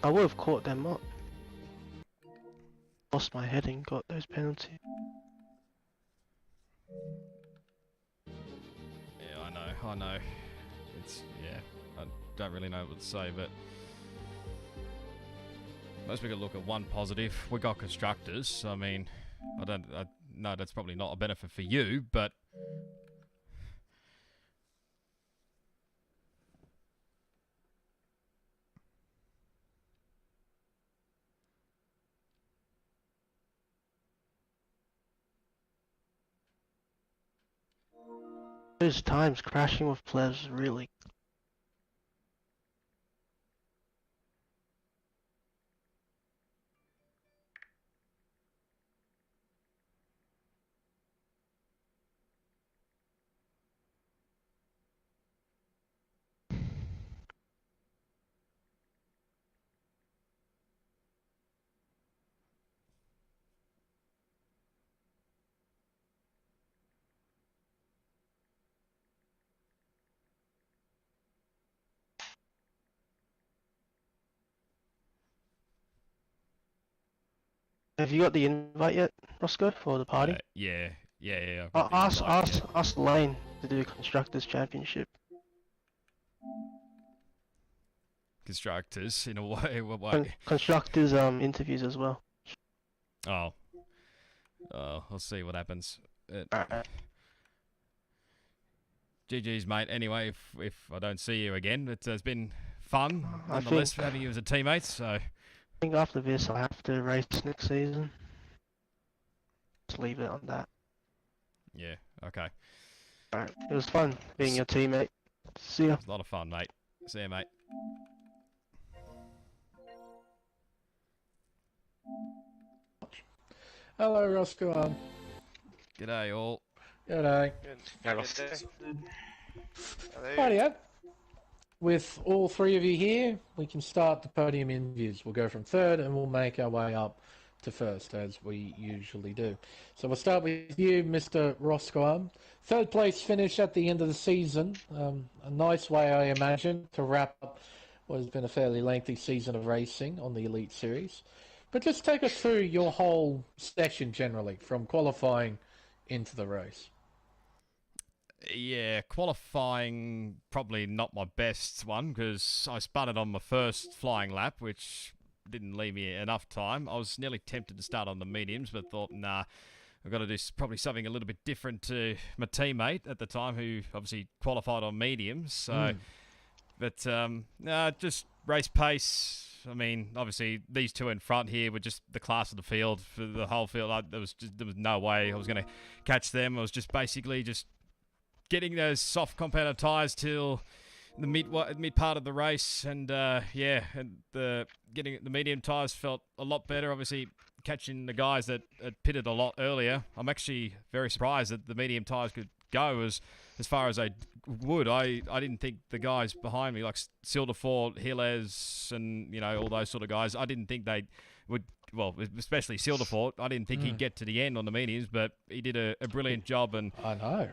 I would have caught them up. Lost my head and got those penalties. Yeah, I know. It's, yeah, I don't really know what to say, but most we could look at one positive. We got constructors. I mean, I know that's probably not a benefit for you, but Those times crashing with plebs really. Have you got the invite yet, Roscoe, for the party? yeah. I've got the invite, yeah. Ask Lane to do Constructors Championship. Constructors, in a way. What way? Constructors interviews as well. Oh, we'll see what happens. Alright. GG's, mate. Anyway, if I don't see you again, it's been fun, I nonetheless, think- having you as a teammate, so... I think after this I have to race next season. Just leave it on that. Yeah, okay. Alright. It was fun being your teammate. See ya. It's a lot of fun, mate. See you, mate. Hello, RoscoArm. G'day, all. G'day. Rightio. With all three of you here, we can start the podium interviews. We'll go from third and we'll make our way up to first, as we usually do. So we'll start with you, Mr. RoscoArm. Third place finish at the end of the season. A nice way, I imagine, to wrap up what has been a fairly lengthy season of racing on the Elite Series. But just take us through your whole session generally, from qualifying into the race. Yeah, qualifying probably not my best one because I spun on my first flying lap, which didn't leave me enough time. I was nearly tempted to start on the mediums, but thought, nah, I've got to do probably something a little bit different to my teammate at the time, who obviously qualified on mediums. So, but nah, just race pace. I mean, obviously these two in front here were just the class of the field for the whole field. There was no way I was going to catch them. I was just basically just getting those soft compounder tyres till the mid part of the race, and getting the medium tyres felt a lot better. Obviously, catching the guys that had pitted a lot earlier. I'm actually very surprised that the medium tyres could go as far as they would. I didn't think the guys behind me, like Sildefort, Hilles, and all those sort of guys, I didn't think they would. Well, especially Sildefort, I didn't think he'd get to the end on the mediums, but he did a brilliant job. And I know.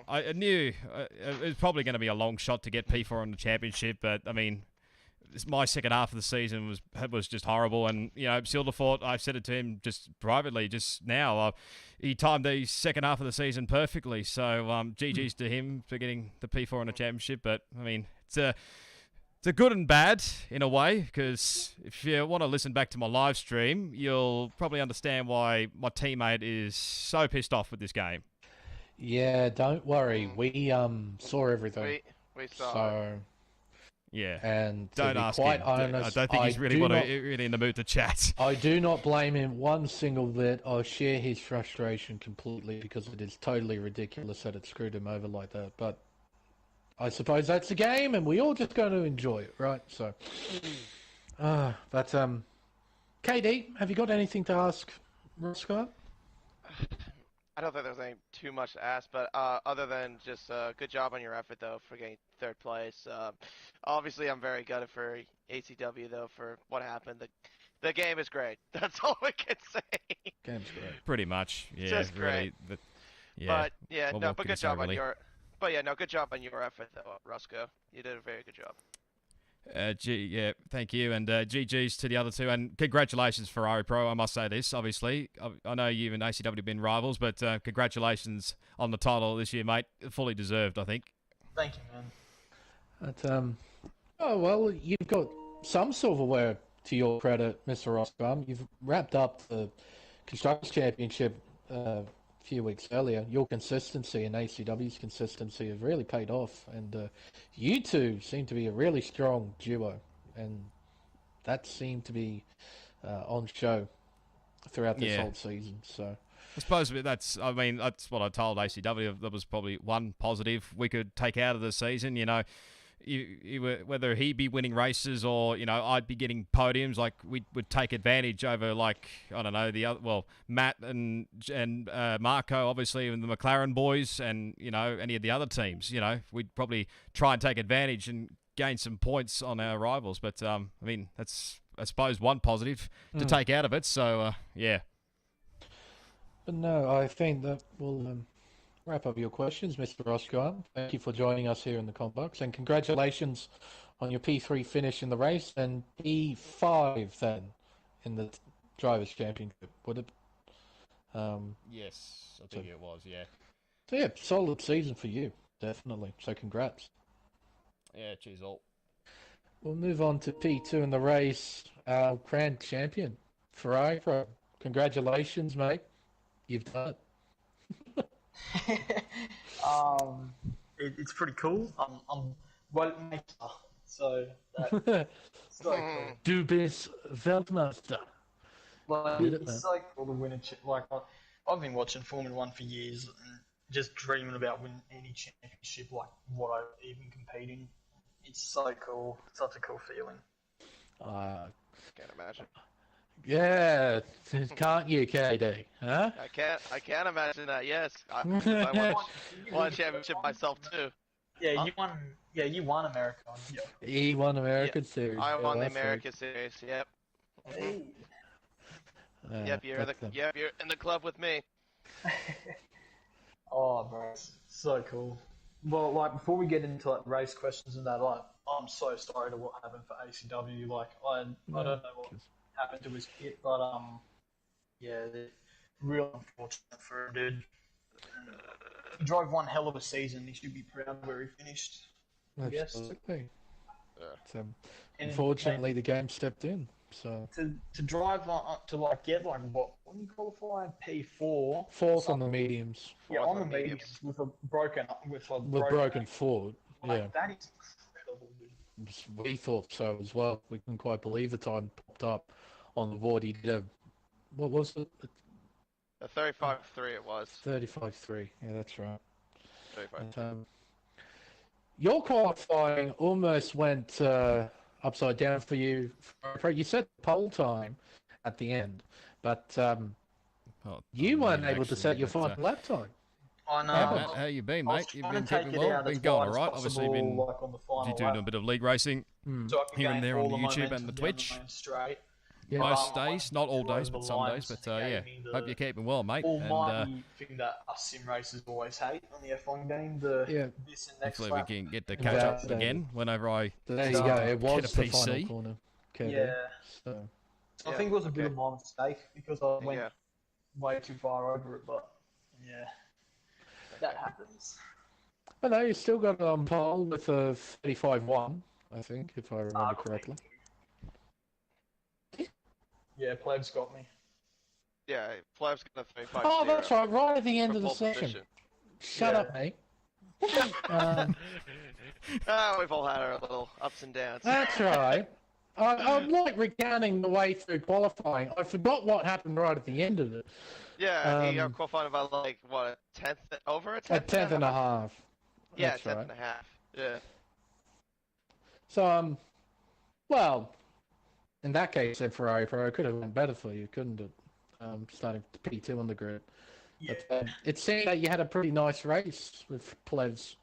I knew it was probably going to be a long shot to get P4 on the championship, but I mean, my second half of the season was just horrible. And Sildefort, I've said it to him just privately just now. He timed the second half of the season perfectly. So GG's to him for getting the P4 on the championship. But I mean, it's a good and bad in a way, because if you want to listen back to my live stream, you'll probably understand why my teammate is so pissed off with this game. Yeah, don't worry. We saw everything. We saw. So yeah, and don't to be ask quite him. honest, I don't think he's really in the mood to chat. I do not blame him one single bit. I share his frustration completely, because it is totally ridiculous that it screwed him over like that. But I suppose that's the game, and we all just going to enjoy it, right? So, KD, have you got anything to ask Roscoe? I don't think there's any too much to ask, but other than just good job on your effort, though, for getting third place. Obviously, I'm very gutted for ACW, though, for what happened. The game is great. That's all I can say. Game's great. Pretty much, yeah. Just really, great. Yeah. But yeah, Well, no, what but can I good say, job on really? your. But yeah, no, good job on your effort, though, Roscoe. You did a very good job. Yeah, thank you, and GG's to the other two, and congratulations, Ferrari Pro. I must say this, obviously. I know you and ACW have been rivals, but congratulations on the title this year, mate. Fully deserved, I think. Thank you, man. But, oh, well, you've got some silverware to your credit, Mr. Roscoe. You've wrapped up the Constructors Championship a few weeks earlier. Your consistency and ACW's consistency have really paid off, and you two seem to be a really strong duo, and that seemed to be on show throughout this whole season. So I suppose that's what I told ACW. That was probably one positive we could take out of the season. You were, whether he be winning races or I'd be getting podiums, like we would take advantage over, like, I don't know, the other, well, Matt and Marco, obviously, and the McLaren boys, and any of the other teams. We'd probably try and take advantage and gain some points on our rivals. But I mean, that's, I suppose, one positive to take out of it. So yeah. But no, I think that will wrap up your questions, Mr. Roscoe. Thank you for joining us here in the comp box, and congratulations on your P3 finish in the race, and P5 then in the Drivers' Championship. Would it? Yes, I think it was. Yeah. So yeah, solid season for you, definitely. So congrats. Yeah, cheers all. We'll move on to P2 in the race. Our grand champion, Ferrari Pro. Congratulations, mate. You've done it. It's pretty cool. I'm Weltmeister, so that's so cool. Du bist Weltmeister. Like, Did it, it's so cool to win I've been watching Formula 1 for years and just dreaming about winning any championship, like what I even compete in. It's so cool. Such a cool feeling. Can't imagine. Yeah, can't you, KD? Huh? I can't imagine that. Yes, I won a championship myself too. Yeah, you won America. Yeah. He won American Series. I won the that's America Series. Yep. Hey. Yep, you're in the club with me. Oh, bro, it's so cool. Well, like before we get into like race questions and that, like I'm so sorry to what happened for ACW. Like I don't know what happened to his kit, but yeah, real unfortunate for him, dude. He drove one hell of a season. He should be proud where he finished. I guess. Absolutely. Yeah. Unfortunately, the game stepped in. So to drive to like get like what do you qualify? P4. Fourth on the mediums. Yeah, on the mediums with a broken Ford. Like, Yeah. that is incredible, dude. We thought so as well. We couldn't quite believe the time popped up on the board. He did a, what was it? A 35.3 it was. 35.3. Yeah, that's right. 35. But, your qualifying almost went upside down for you. You set pole time at the end, but you weren't able to set your final lap time. I know. Matt, how you been, mate? You've been keeping well? Been going all right? Obviously, been doing a bit of league racing here and there on the YouTube and the Twitch. Yeah. Most days, not all days, but some days. But yeah, hope you're keeping well, mate. Almighty thing that us sim racers always hate on the F1 game. This and next hopefully lap. we can get to catch up again whenever I There you go. It was get a the PC. final corner. Yeah. So. I think it was a bit of my mistake because I went way too far over it, but yeah, that happens. I know you still got it on pole with a 35-1, I think, if I remember correctly. Yeah, Pleb's got me. Yeah, Pleb's got a 35. Oh, that's right at the end of the session. Shut up, mate. We've all had our little ups and downs. That's right. I'm like recounting the way through qualifying. I forgot what happened right at the end of it. Yeah, he got qualified by like, what, a tenth? Over a tenth? A tenth and a half. Yeah, That's tenth right. and a half. Yeah. So, well, in that case, then Ferrari could have been better for you, couldn't it? Starting P2 on the grid. Yeah. But, it seemed that you had a pretty nice race with Plevs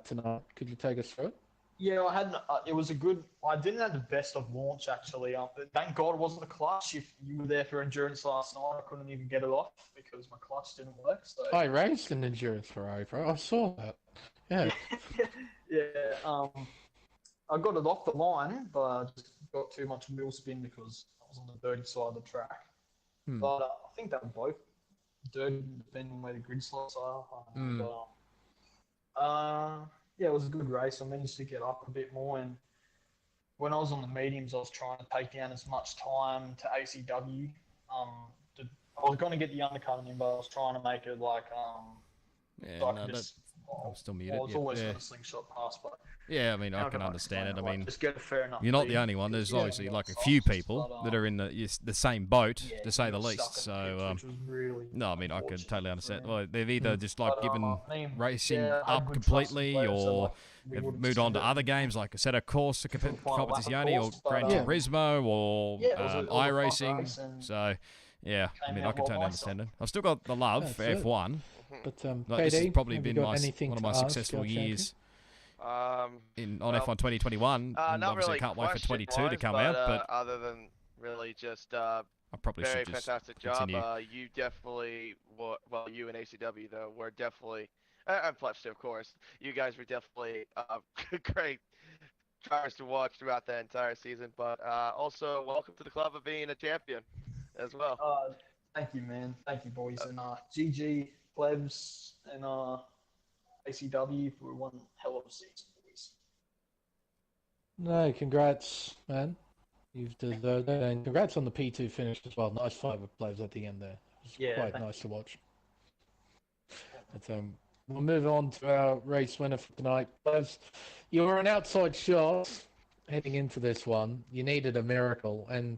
tonight. Could you take us through it? Yeah, I had. It was a good. I didn't have the best of launch actually. Thank God it wasn't a clutch. If you were there for endurance last night, I couldn't even get it off because my clutch didn't work. So I raced an endurance Ferrari, bro. I saw that. Yeah. yeah. I got it off the line, but I just got too much wheel spin because I was on the dirty side of the track. But I think they were both dirty, depending on where the grid slots are. Yeah, it was a good race. I managed to get up a bit more, and when I was on the mediums, I was trying to take down as much time to ACW. I was going to get the undercutting in, but I was trying to make it like I'm still muted. I was always going to slingshot past, but yeah, I mean, I can understand it. I mean, just get a fair enough. You're not the only one. There's obviously like a few people that are in the same boat, to say the least. So, no, I mean, I can totally understand. Well, they've either just like given racing up completely, or have moved on to other games like Assetto Corsa Competizione or Gran Turismo or iRacing. So, yeah, I mean, I can totally understand it. I've still got the love for F1. But this has probably been one of my successful years. On F1 2021, and obviously I can't wait for 22 to come out. But other than really just I probably very should just fantastic continue. job. You definitely, you and ACW though were definitely, and Fletch too, of course. You guys were definitely great drivers to watch throughout the entire season. But also, welcome to the club of being a champion as well. Thank you, man. Thank you, boys, and GG Plebs and ACW for one hell of a season, boys. No, congrats, man. You've deserved it. And congrats on the P2 finish as well. Nice fight with Plebs at the end there. It was quite nice to watch. But, we'll move on to our race winner for tonight. Plebs, you were an outside shot heading into this one. You needed a miracle. And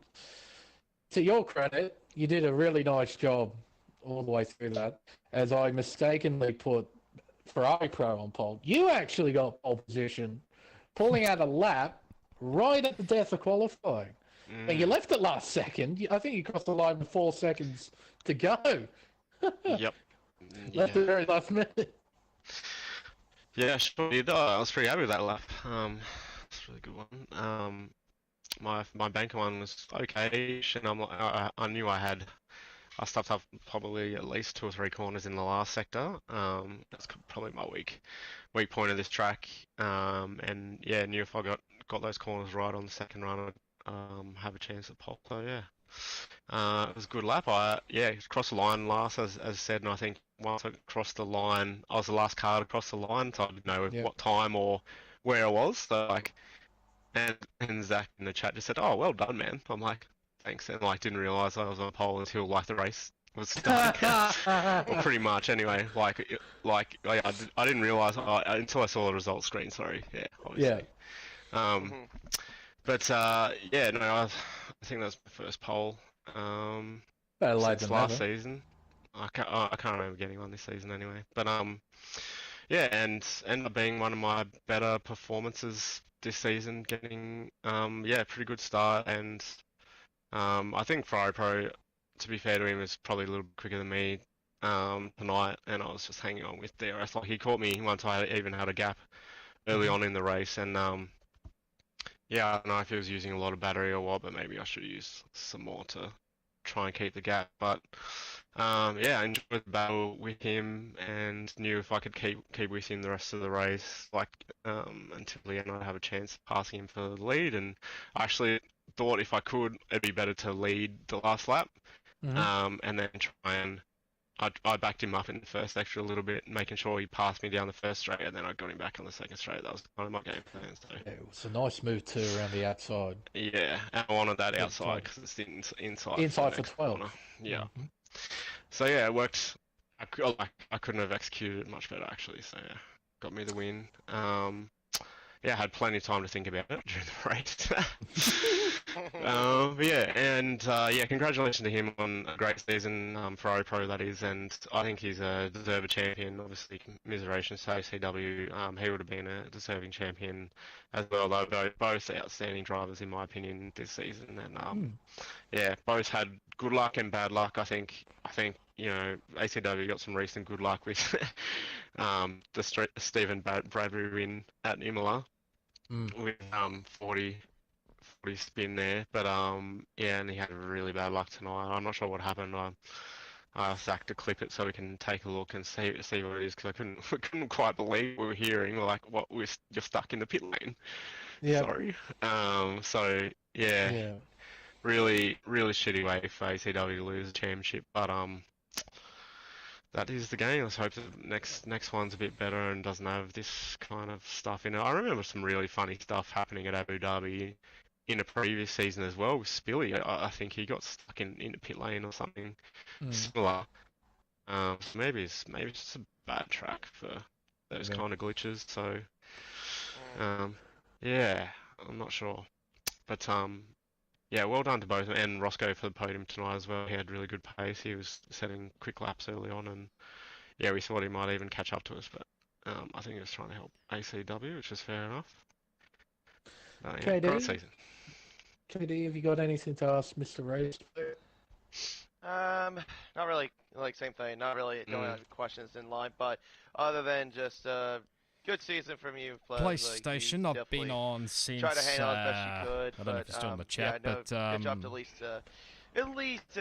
to your credit, you did a really nice job all the way through that. As I mistakenly put Ferrari Pro on pole. You actually got pole position, pulling out a lap right at the death of qualifying. And you left it last second. I think you crossed the line with 4 seconds to go. Yep. Left it very last minute. Yeah, sure did. I was pretty happy with that lap. It's a really good one. my banker one was okay-ish, and I'm like, I knew I stuffed up probably at least 2 or 3 corners in the last sector. That's probably my weak point of this track. And yeah, knew if I got those corners right on the second run, I'd have a chance at pole. So yeah, it was a good lap. Crossed the line last, as said, and I think once I crossed the line, I was the last car to cross the line, so I didn't know what time or where I was. So like, and Zach in the chat just said, "Oh, well done, man." I'm like, "Thanks," and like didn't realize I was on pole until like the race was starting. Well, pretty much anyway. I didn't realize until I saw the results screen. Sorry, yeah, obviously. But yeah, no, I think that was my first pole since last season. I can't remember getting one this season anyway. But yeah, and ended up being one of my better performances this season, getting pretty good start, and I think Ferrari Pro, to be fair to him, is probably a little bit quicker than me tonight, and I was just hanging on with DRS. Like he caught me once I even had a gap early on in the race, and yeah, I don't know if he was using a lot of battery or what, but maybe I should use some more to try and keep the gap. But yeah, I enjoyed the battle with him and knew if I could keep with him the rest of the race, like until the end, I'd have a chance of passing him for the lead. And I actually thought if I could, it'd be better to lead the last lap, and then try and I backed him up in the first extra a little bit, making sure he passed me down the first straight, and then I got him back on the second straight. That was kind of my game plan. So. Yeah, it was a nice move too around the outside. Yeah, and I wanted that outside because it's inside. Inside for 12. Corner. Yeah. So yeah, it worked. I couldn't have executed it much better actually. So yeah, got me the win. Yeah, I had plenty of time to think about it during the race. But yeah, and yeah, congratulations to him on a great season, Ferrari Pro that is, and I think he's a deserved champion. Obviously, commiserations to ACW. He would have been a deserving champion as well, though both outstanding drivers in my opinion this season, and yeah, both had good luck and bad luck. I think you know ACW got some recent good luck with the Stephen Bradbury win at Imola. With 40 spin there, but yeah, and he had really bad luck tonight. I'm not sure what happened. I asked Zach to clip it so we can take a look and see what it is, because I couldn't quite believe what we were hearing. We're like, what? You're stuck in the pit lane. Yeah. Sorry. So yeah, really shitty way for ACW to lose the championship, but that is the game. Let's hope the next one's a bit better and doesn't have this kind of stuff in it. I remember some really funny stuff happening at Abu Dhabi in a previous season as well with Spilly. I think he got stuck in the pit lane or something similar. So maybe it's just a bad track for those kind of glitches. So yeah, I'm not sure, but yeah, well done to both, and Roscoe for the podium tonight as well. He had really good pace. He was setting quick laps early on, and yeah, we thought he might even catch up to us, but I think he was trying to help ACW, which is fair enough. Yeah, great season. KD, have you got anything to ask Mr. Rose? Not really. Like same thing. Not really. Don't have questions in line, but other than just good season from you. PlayStation, like, I've been on since. Try to handle as best you could. I don't know if it's still in the chat, but good job to at least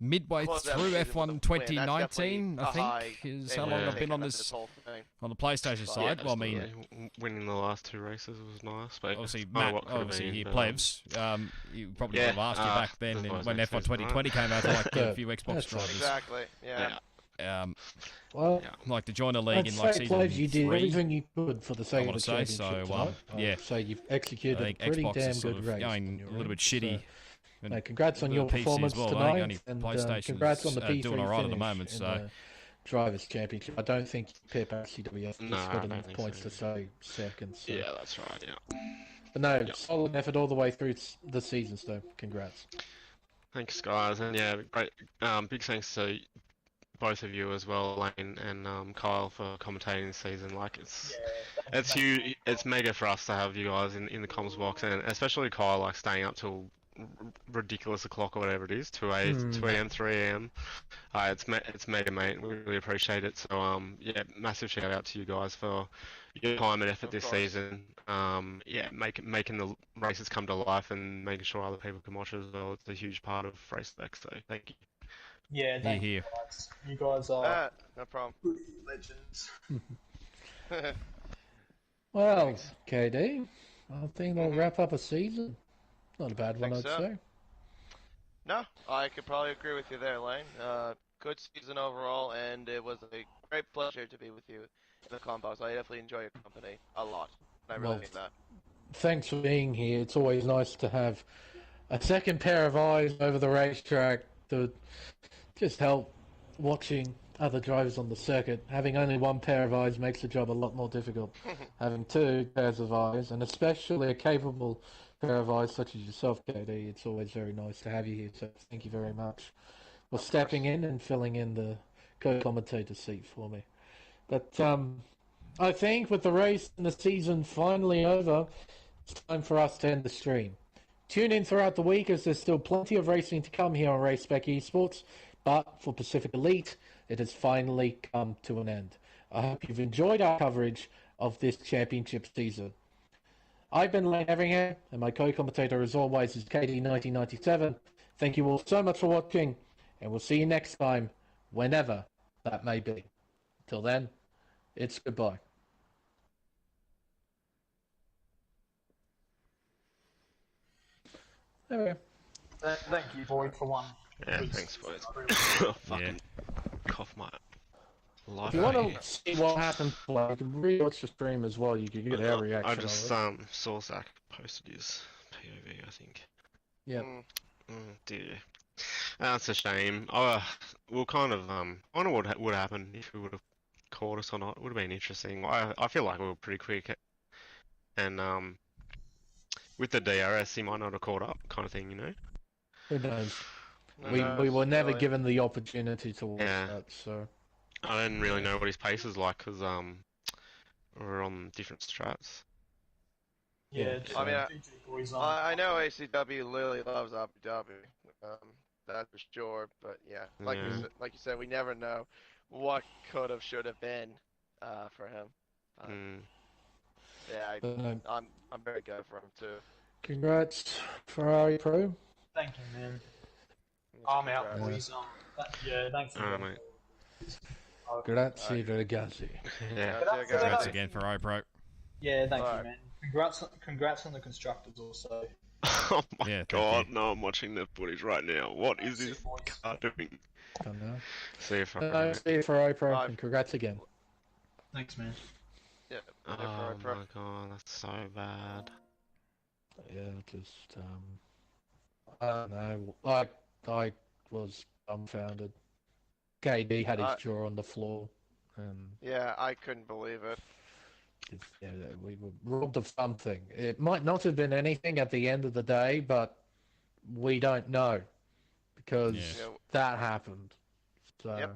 midway through F1 2019, I think, is how long I've been on this on the PlayStation side. Well, I mean, winning the last 2 races was nice, but obviously, Matt, obviously, he plebs. You probably would have asked you back then when F1 2020 came out, like a few Xbox drivers. Exactly. Yeah. Well, like to join a league in like season 3. You did everything you could for the sake of the championship. So, yeah. So you've executed a pretty Xbox damn is sort good of race. Going a little bit shitty. No, congrats on your PC performance as well, tonight, and PlayStation congrats on the P3 doing all right at the finish moment. in So the Drivers' Championship. I don't think Pep actually has got enough points to say second. So. Yeah, that's right. Yeah. But no, solid effort all the way through the season. So congrats. Thanks, guys, and yeah, great. Big thanks to both of you as well, Lane and Kyle, for commentating this season. Like it's huge. It's mega for us to have you guys in the comms box, and especially Kyle, like staying up till ridiculous o'clock or whatever it is, 2 a.m., 3 a.m. It's mega, mate. We really appreciate it. So yeah, massive shout out to you guys for your time and effort this season. Yeah, making the races come to life and making sure other people can watch as well. It's a huge part of Race Spec. So thank you. Yeah, thank you guys. You guys are no problem. legends. Well, KD, I think they'll wrap up a season. Not a bad one, I'd say. No, I could probably agree with you there, Lane. Good season overall, and it was a great pleasure to be with you in the combos. I definitely enjoy your company a lot. I really mean that. Thanks for being here. It's always nice to have a second pair of eyes over the racetrack to just help watching other drivers on the circuit. Having only one pair of eyes makes the job a lot more difficult. Having two pairs of eyes, and especially a capable pair of eyes such as yourself, KD, it's always very nice to have you here. So thank you very much for stepping in and filling in the co-commentator seat for me. But I think with the race and the season finally over, it's time for us to end the stream. Tune in throughout the week as there's still plenty of racing to come here on Race Spec Esports, but for Pacific Elite, it has finally come to an end. I hope you've enjoyed our coverage of this championship season. I've been Lane Everingham, and my co-commentator as always is KD1997. Thank you all so much for watching, and we'll see you next time, whenever that may be. Till then, it's goodbye. There we go. Thank you, boy, for one. Yeah, thanks, boys. Fucking cough my life. If you want to see what happened, you can rewatch the stream as well. You can get our reaction. I just saw Zach posted his POV, I think. Yeah. Dear. That's a shame. We'll kind of I wonder what would happen if we would have caught us or not. It would have been interesting. I feel like we were pretty quick, and with the DRS, he might not have caught up, kind of thing, you know. Who knows? We were never given the opportunity to watch that, so. I didn't really know what his pace was like because we're on different strats. Yeah, I mean, I know ACW literally loves Abu Dhabi, that's for sure. But yeah, like you said, we never know what could have, should have been for him. Yeah, I'm very good for him too. Congrats, Ferrari Pro. Thank you, man. I'm out, boys. Yeah, thanks. Mate. Grazie, ragazzi. Yeah. Congrats again, Ferrari Pro. Yeah, thank you, man. Congrats on the constructors also. Oh my god, no, I'm watching the footage right now. What is this car doing? Don't know. See you, Ferrari. See you, Ferrari Pro, and congrats again. Thanks, man. Yeah. Oh my god, that's so bad. Yeah, just I don't know. I was dumbfounded. KD had his jaw on the floor, and yeah, I couldn't believe it. Yeah, we were robbed of something. It might not have been anything at the end of the day, but we don't know because that happened. So,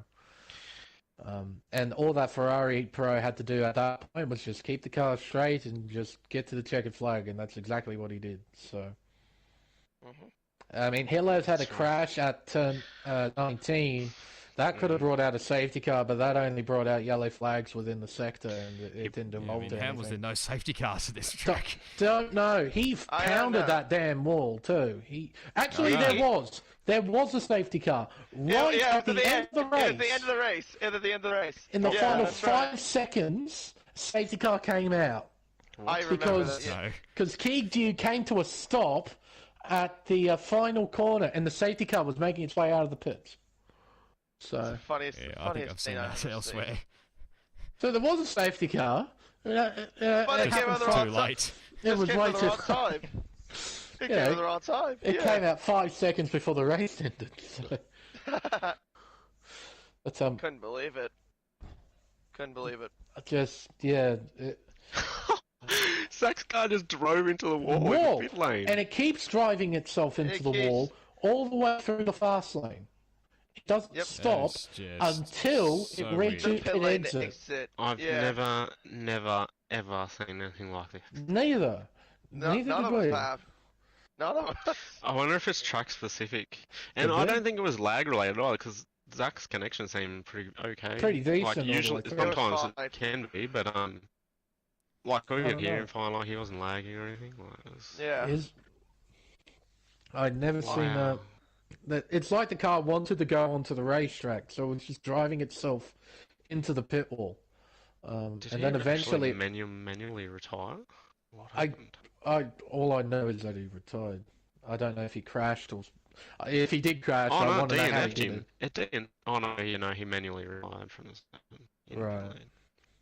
and all that Ferrari Pro had to do at that point was just keep the car straight and just get to the checkered flag, and that's exactly what he did. So, I mean, Hiller's had a crash at turn 19. That could have brought out a safety car, but that only brought out yellow flags within the sector, and it didn't involve anything. How was there no safety cars at this track? Don't know. He pounded that damn wall too. There was a safety car at the end of the race. At the end of the race. At the end of the race. In the final 5 seconds, safety car came out. I remember that. Because Keegdew came to a stop at the final corner, and the safety car was making its way out of the pits. So funniest I think I've seen that elsewhere. So there was a safety car. But it came out the wrong too late. It was way too time. It came at the wrong time. It came out 5 seconds before the race ended. So. But couldn't believe it. Couldn't believe it. Zach's car just drove into the wall in the pit lane. And it keeps driving itself into the wall all the way through the fast lane. It doesn't stop until it reaches pit exit. I've never, ever seen anything like this. Neither. Neither none did of we. us have. None of us. I wonder if it's track specific. And Could I be. don't think it was lag related either, because Zach's connection seemed pretty okay. Pretty decent Like all the usually, way through. sometimes fine. it can be, but like we I could don't hear know. him fine, like he wasn't lagging or anything. Like, it was... Yeah. I'd never seen Wow. that. It's like the car wanted to go onto the racetrack, so it was just driving itself into the pit wall. Did And he then actually eventually, manually retire? What I- happened? all I know is that he retired. I don't know if he crashed or if he did crash. Oh I no, want to know how he DNF'd did him. It didn't. Oh no, he manually retired from his. Right.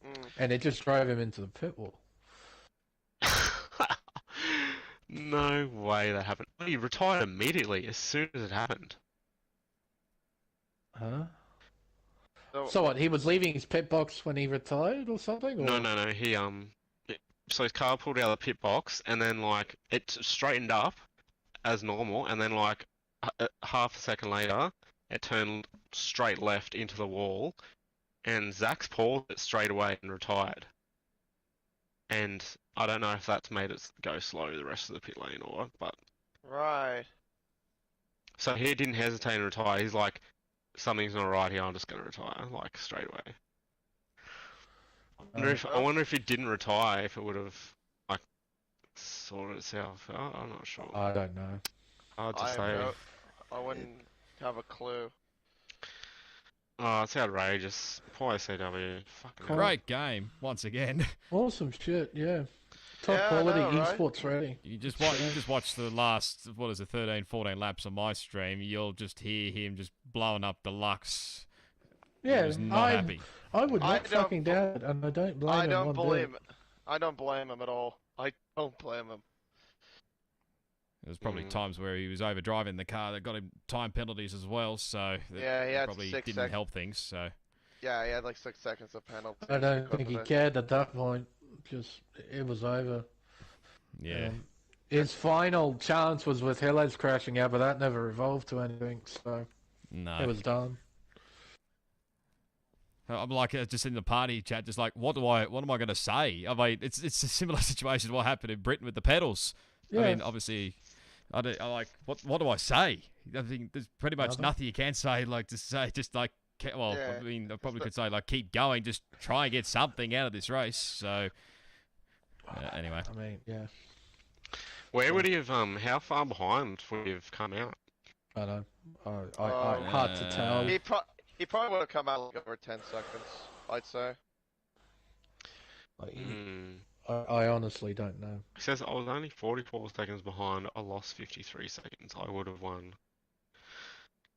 Mm. and it just drove him into the pit wall. No way that happened. He retired immediately as soon as it happened. Huh? So, So what? He was leaving his pit box when he retired or something? Or... No. So his car pulled out of the pit box, and then like it straightened up as normal, and then like half a second later, it turned straight left into the wall, and Zach's paused it straight away and retired. And I don't know if that's made it go slow the rest of the pit lane or what, but right. so he didn't hesitate and retire. He's like, something's not right here. I'm just gonna retire, like straight away. I wonder if he didn't retire, if it would have like sorted itself out. I'm not sure. I don't know. Hard to I have say. no, I wouldn't have a clue. Oh, it's outrageous. Poor ACW. Fucking hell. Great game once again. Awesome shit, yeah. Top Yeah, I quality know, right? esports ready. You just watch the last 13, 14 laps on my stream. You'll just hear him just blowing up the Lux. Yeah, He was not happy. I would I not don't fucking doubt it, and I don't blame I him don't one bit. blame. I don't blame him at all. I don't blame him. There's probably times where he was over driving the car that got him time penalties as well, so Yeah, he that had probably 6 didn't seconds. help things. So Yeah, he had like 6 seconds of penalty. I don't because think of he it. cared at that point. Just it was over. yeah, His final chance was with Hillez crashing out, but that never evolved to anything, so no. it was done. I'm like just in the party chat, just like what am I going to say? I mean, it's a similar situation to what happened in Britain with the pedals. Yeah. I mean, obviously, I like what do I say? I think there's pretty much nothing you can say. Like to say, just like well, Yeah. I mean, I probably could say like keep going, just try and get something out of this race. So anyway, I mean, yeah, Where would he have? How far behind would he have come out? I know. I hard to tell. He probably would have come out like over 10 seconds, I'd say. Like, Hmm. I honestly don't know. He says I was only 44 seconds behind. I lost 53 seconds. I would have won.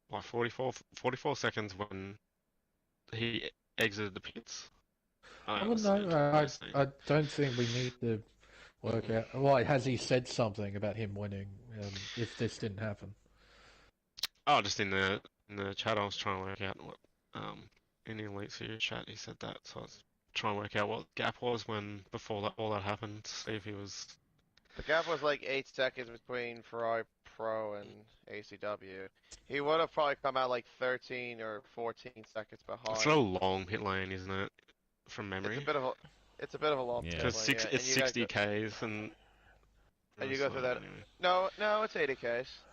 Like 44 seconds when he exited the pits. I don't know. I don't think we need to work out. Why has he said something about him winning? If this didn't happen. Oh, just in the chat, I was trying to work out what in the Elite Series chat he said that, so I was trying to work out what the gap was when before that all that happened. To see if he was. The gap was like 8 seconds between Ferrari Pro and ACW. He would have probably come out like 13 or 14 seconds behind. It's not a long pit lane, isn't it? From memory. It's a bit of a long Yeah. pit Because lane, yeah. it's 60 Ks and. And you go through that. Anyway. No, it's 80 Ks.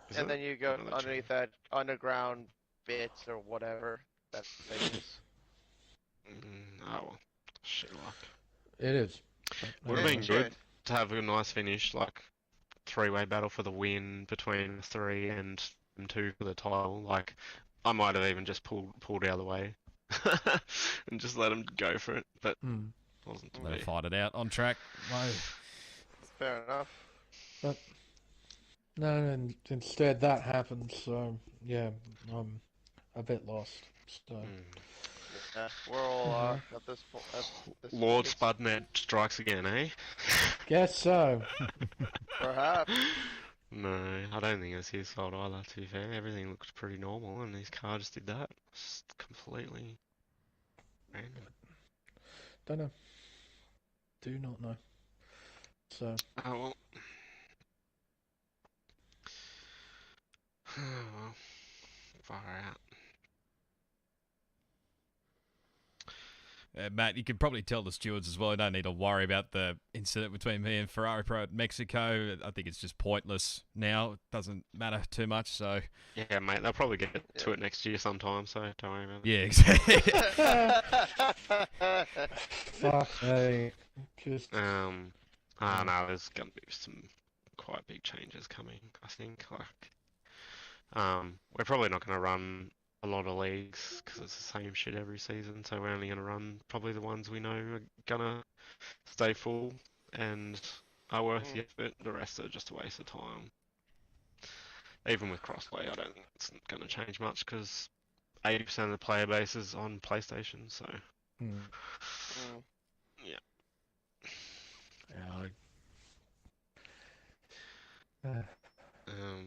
Is And it? then you go Oh, that's underneath that underground bits or whatever that thing is. Oh well, shit luck. It is. Would have Yeah, been good to have a nice finish, like three-way battle for the win between the three and them two for the title. Like I might have even just pulled out of the way and just let them go for it, but wasn't to let be. her fight it out on track. No. Fair enough. But no, and instead that happened. So yeah, I'm a bit lost. So Yeah, we're all at this point. Lord Spudnet strikes again, eh? guess so. Perhaps. No, I don't think it's his fault either, to be fair. Everything looked pretty normal and his car just did that. Just completely random. Don't know. Do not know. So Oh well. Oh well. Far out. Matt, you can probably tell the stewards as well. I don't need to worry about the incident between me and Ferrari Pro at Mexico. I think it's just pointless now. It doesn't matter too much. So Yeah, mate, they'll probably get to it next year sometime, so don't worry about it. yeah, exactly. Fuck me. Just I don't know, there's gonna be some quite big changes coming, I think. We're probably not gonna run a lot of leagues because it's the same shit every season, so we're only gonna run probably the ones we know are gonna stay full and are worth the effort. The rest are just a waste of time. Even with crossplay, I don't think it's gonna change much because 80% of the player base is on PlayStation, so yeah.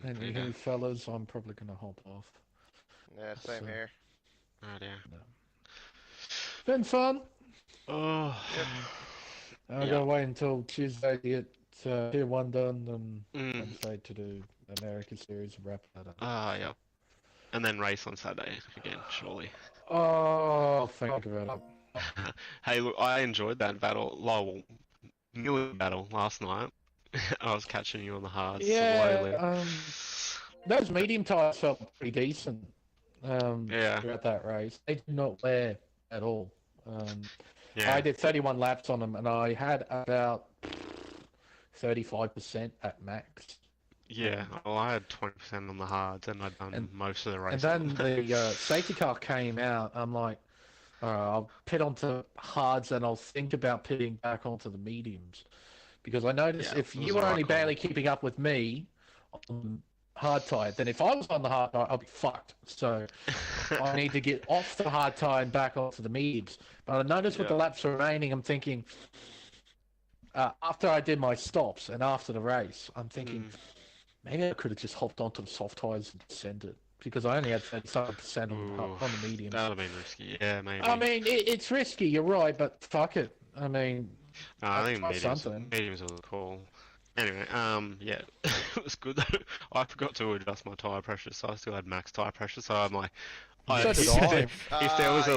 Anywho, fellas, I'm probably gonna hop off. Yeah, same here. Right, yeah. Been fun. Oh. I gotta wait until Tuesday to get Tier 1 done and Wednesday to do American Series and wrap that up. Yeah. And then race on Saturday again, surely. Oh, thank God. Hey, look, I enjoyed that battle, Millie battle last night. I was catching you on the hards. Yeah, those medium tires felt pretty decent throughout that race. They did not wear at all. I did 31 laps on them, and I had about 35% at max. Yeah, well, I had 20% on the hards, and I'd done most of the race. And then the safety car came out. I'm like, I'll pit onto hards, and I'll think about pitting back onto the mediums. Because I noticed if you were only barely keeping up with me on hard tire, then if I was on the hard tire, I'll be fucked. So I need to get off the hard tire and back onto the mediums. But I noticed with the laps remaining, I'm thinking, after I did my stops and after the race, I'm thinking, maybe I could have just hopped onto the soft tires and descended. Because I only had 37% on the mediums. That would have been risky, yeah, maybe. I mean, it's risky, you're right, but fuck it. I mean... No, I think mediums are cool. Anyway, yeah, it was good though. I forgot to adjust my tyre pressure, so I still had max tyre pressure, so I'm like... If there was a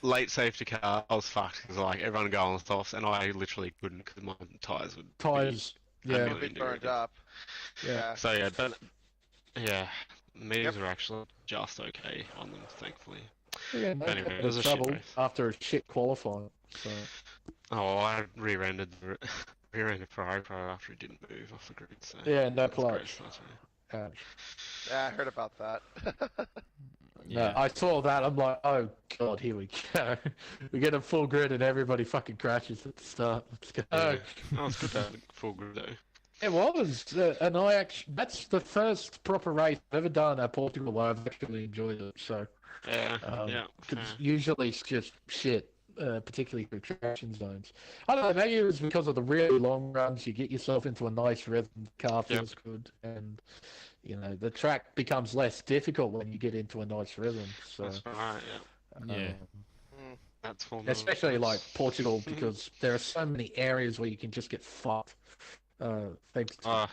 late safety car, I was fucked, because like, everyone go on softs, and I literally couldn't, because my tyres would be burned up. Yeah. So yeah, but... Yeah, mediums were actually just okay on them, thankfully. Yeah, but anyway, it was a shit race. After a shit qualifying, so... Oh, I rear-ended Ferrari Pro after he didn't move off the grid. So yeah, no clutch. Yeah, I heard about that. No, I saw that. I'm like, oh god, here we go. We get a full grid and everybody fucking crashes at the start. Let's go. Yeah. Oh, it's good to have a full grid though. It was, and that's the first proper race I've ever done at Portugal where I've actually enjoyed it. So yeah. Usually it's just shit. Particularly for traction zones. I don't know, maybe it was because of the really long runs, you get yourself into a nice rhythm, the car feels good, and, you know, the track becomes less difficult when you get into a nice rhythm. So, that's right, yeah. That's especially like Portugal, because there are so many areas where you can just get fucked. Thanks to, I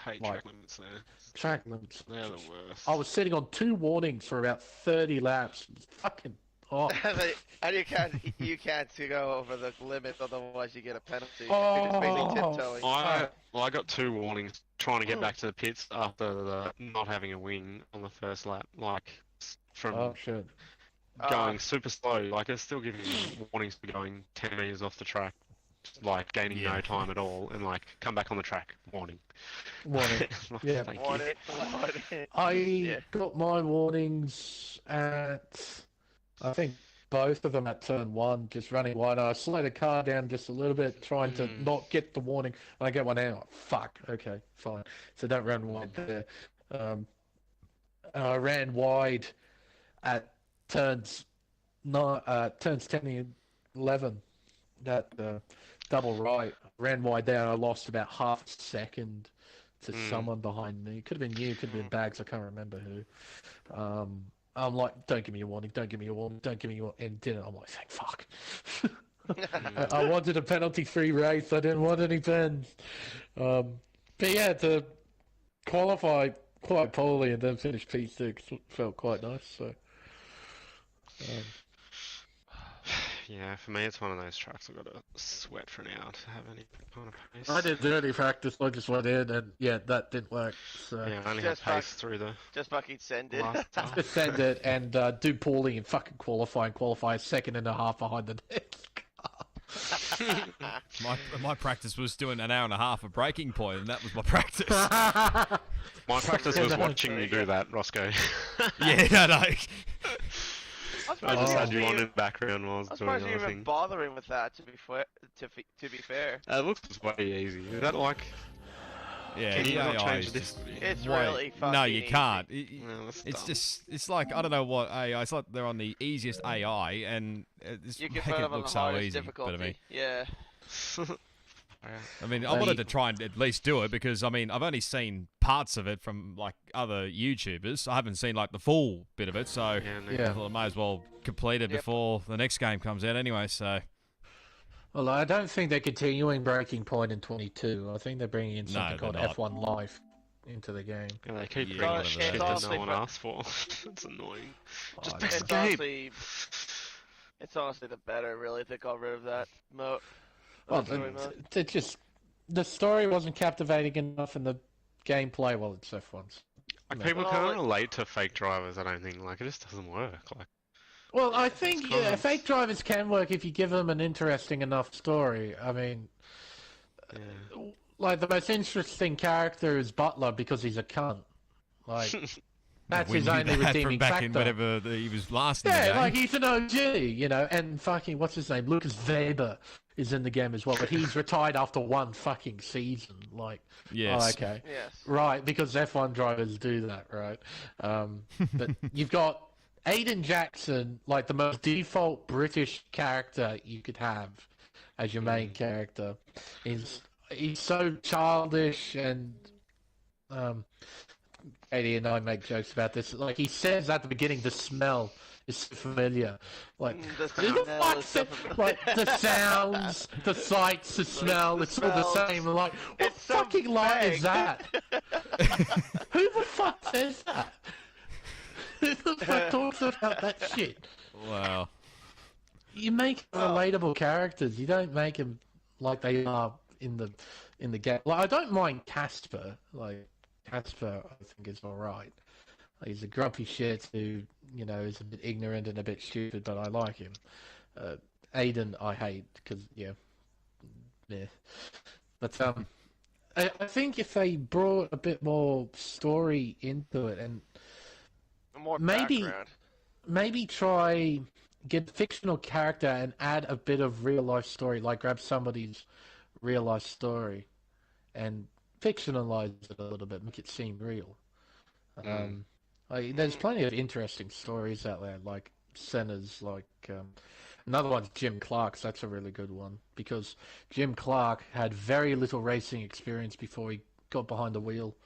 hate track limits there. Track limits. They're the worst. I was sitting on 2 warnings for about 30 laps. Fucking... Oh. And you can't go over the limit, otherwise you get a penalty. You're just basically tiptoeing. I got 2 warnings trying to get back to the pits after the not having a wing on the first lap, like from going super slow. Like it's still giving me warnings for going 10 meters off the track, like gaining no time at all, and like come back on the track. Warning. Yeah. Warning. I got my warnings at, I think, both of them at turn 1, just running wide. I slowed the car down just a little bit, trying to not get the warning. And I get one out. Fuck. Okay, fine. So don't run wide there. And I ran wide at turns 10 and 11. That double right. Ran wide there. I lost about half a second to someone behind me. Could have been you. Could have been Bags. I can't remember who. I'm like, don't give me a warning, don't give me a warning, don't give me a warning, and didn't. I'm like, thank fuck. I wanted a penalty-free race, I didn't want any pens. But yeah, to qualify quite poorly and then finish P6 felt quite nice, so... Yeah, for me, it's one of those tracks I've got to sweat for now to have any kind of pace. I did dirty practice. I just went in, and yeah, that didn't work. So Yeah, I only had pace through the Just fucking send it. last half. just send it and do poorly in fucking qualifying. Qualify a second and a half behind the next car. My practice was doing an hour and a half of breaking point, and that was my practice. My practice was watching you do that, Roscoe. Yeah, I know. I just had you on in the background while I was I'm doing surprised you're other even things. bothering with that. To be fair, It looks way easy. Is that like... Yeah, Can the you not AI change is this? just It's way- really fucking No, you easy. can't. No, that's It's dumb. just, it's like, I don't know what AI, it's like they're on the easiest AI, and it's you can making put it them on look the so hardest easy. difficulty. But I mean, Yeah. I mean, I wanted to try and at least do it because, I mean, I've only seen parts of it from, like, other YouTubers. I haven't seen, like, the full bit of it, so Yeah, I thought I may as well complete it before the next game comes out anyway, so... Well, I don't think they're continuing Breaking Point in 22. I think they're bringing in something they're called not. F1 Live into the game. Yeah, they keep Yeah, bringing whatever shit that that is. no one Honestly, asked for. It's annoying. Just Oh, fix the It's game. honestly, it's honestly the better, really. They got rid of that mode. Well, story mode. it just the story wasn't captivating enough, and the gameplay, well, it's F1's. Like, No. people Well, can't like- relate to fake drivers, I don't think. Like, it just doesn't work. Like, Well, I think kind of- fake drivers can work if you give them an interesting enough story. I mean, yeah. like the most interesting character is Butler because he's a cunt. Like that's we his knew only that redeeming from back factor. in whenever he was last in the Yeah, game. like he's an OG, you know, and fucking what's his name, Lucas Weber is in the game as well, but he's retired after one fucking season. Like, Yes. oh, okay, Yes. right, because F1 drivers do that, right? But you've got Aiden Jackson, like the most default British character you could have as your main character. He's so childish and Katie and I make jokes about this. Like he says at the beginning, the smell is so familiar. Like The who the smell fuck is so said- familiar. like the sounds, the sights, the smell. the It's all the smells. same. Like what It's so fucking line is vague. that? Who the fuck says that? Who the fuck talks about that shit? Wow. You make relatable characters. You don't make them like they are in the game. Like I don't mind Casper. Like Casper, I think is all right. Like, he's a grumpy shit who is a bit ignorant and a bit stupid, but I like him. Aiden, I hate because yeah. But I think if they brought a bit more story into it and More maybe- background. maybe try get a fictional character and add a bit of real life story, like grab somebody's real life story and fictionalize it a little bit, make it seem real. Like, there's plenty of interesting stories out there, like Senna's, like another one's Jim Clark's. That's a really good one because Jim Clark had very little racing experience before he got behind the wheel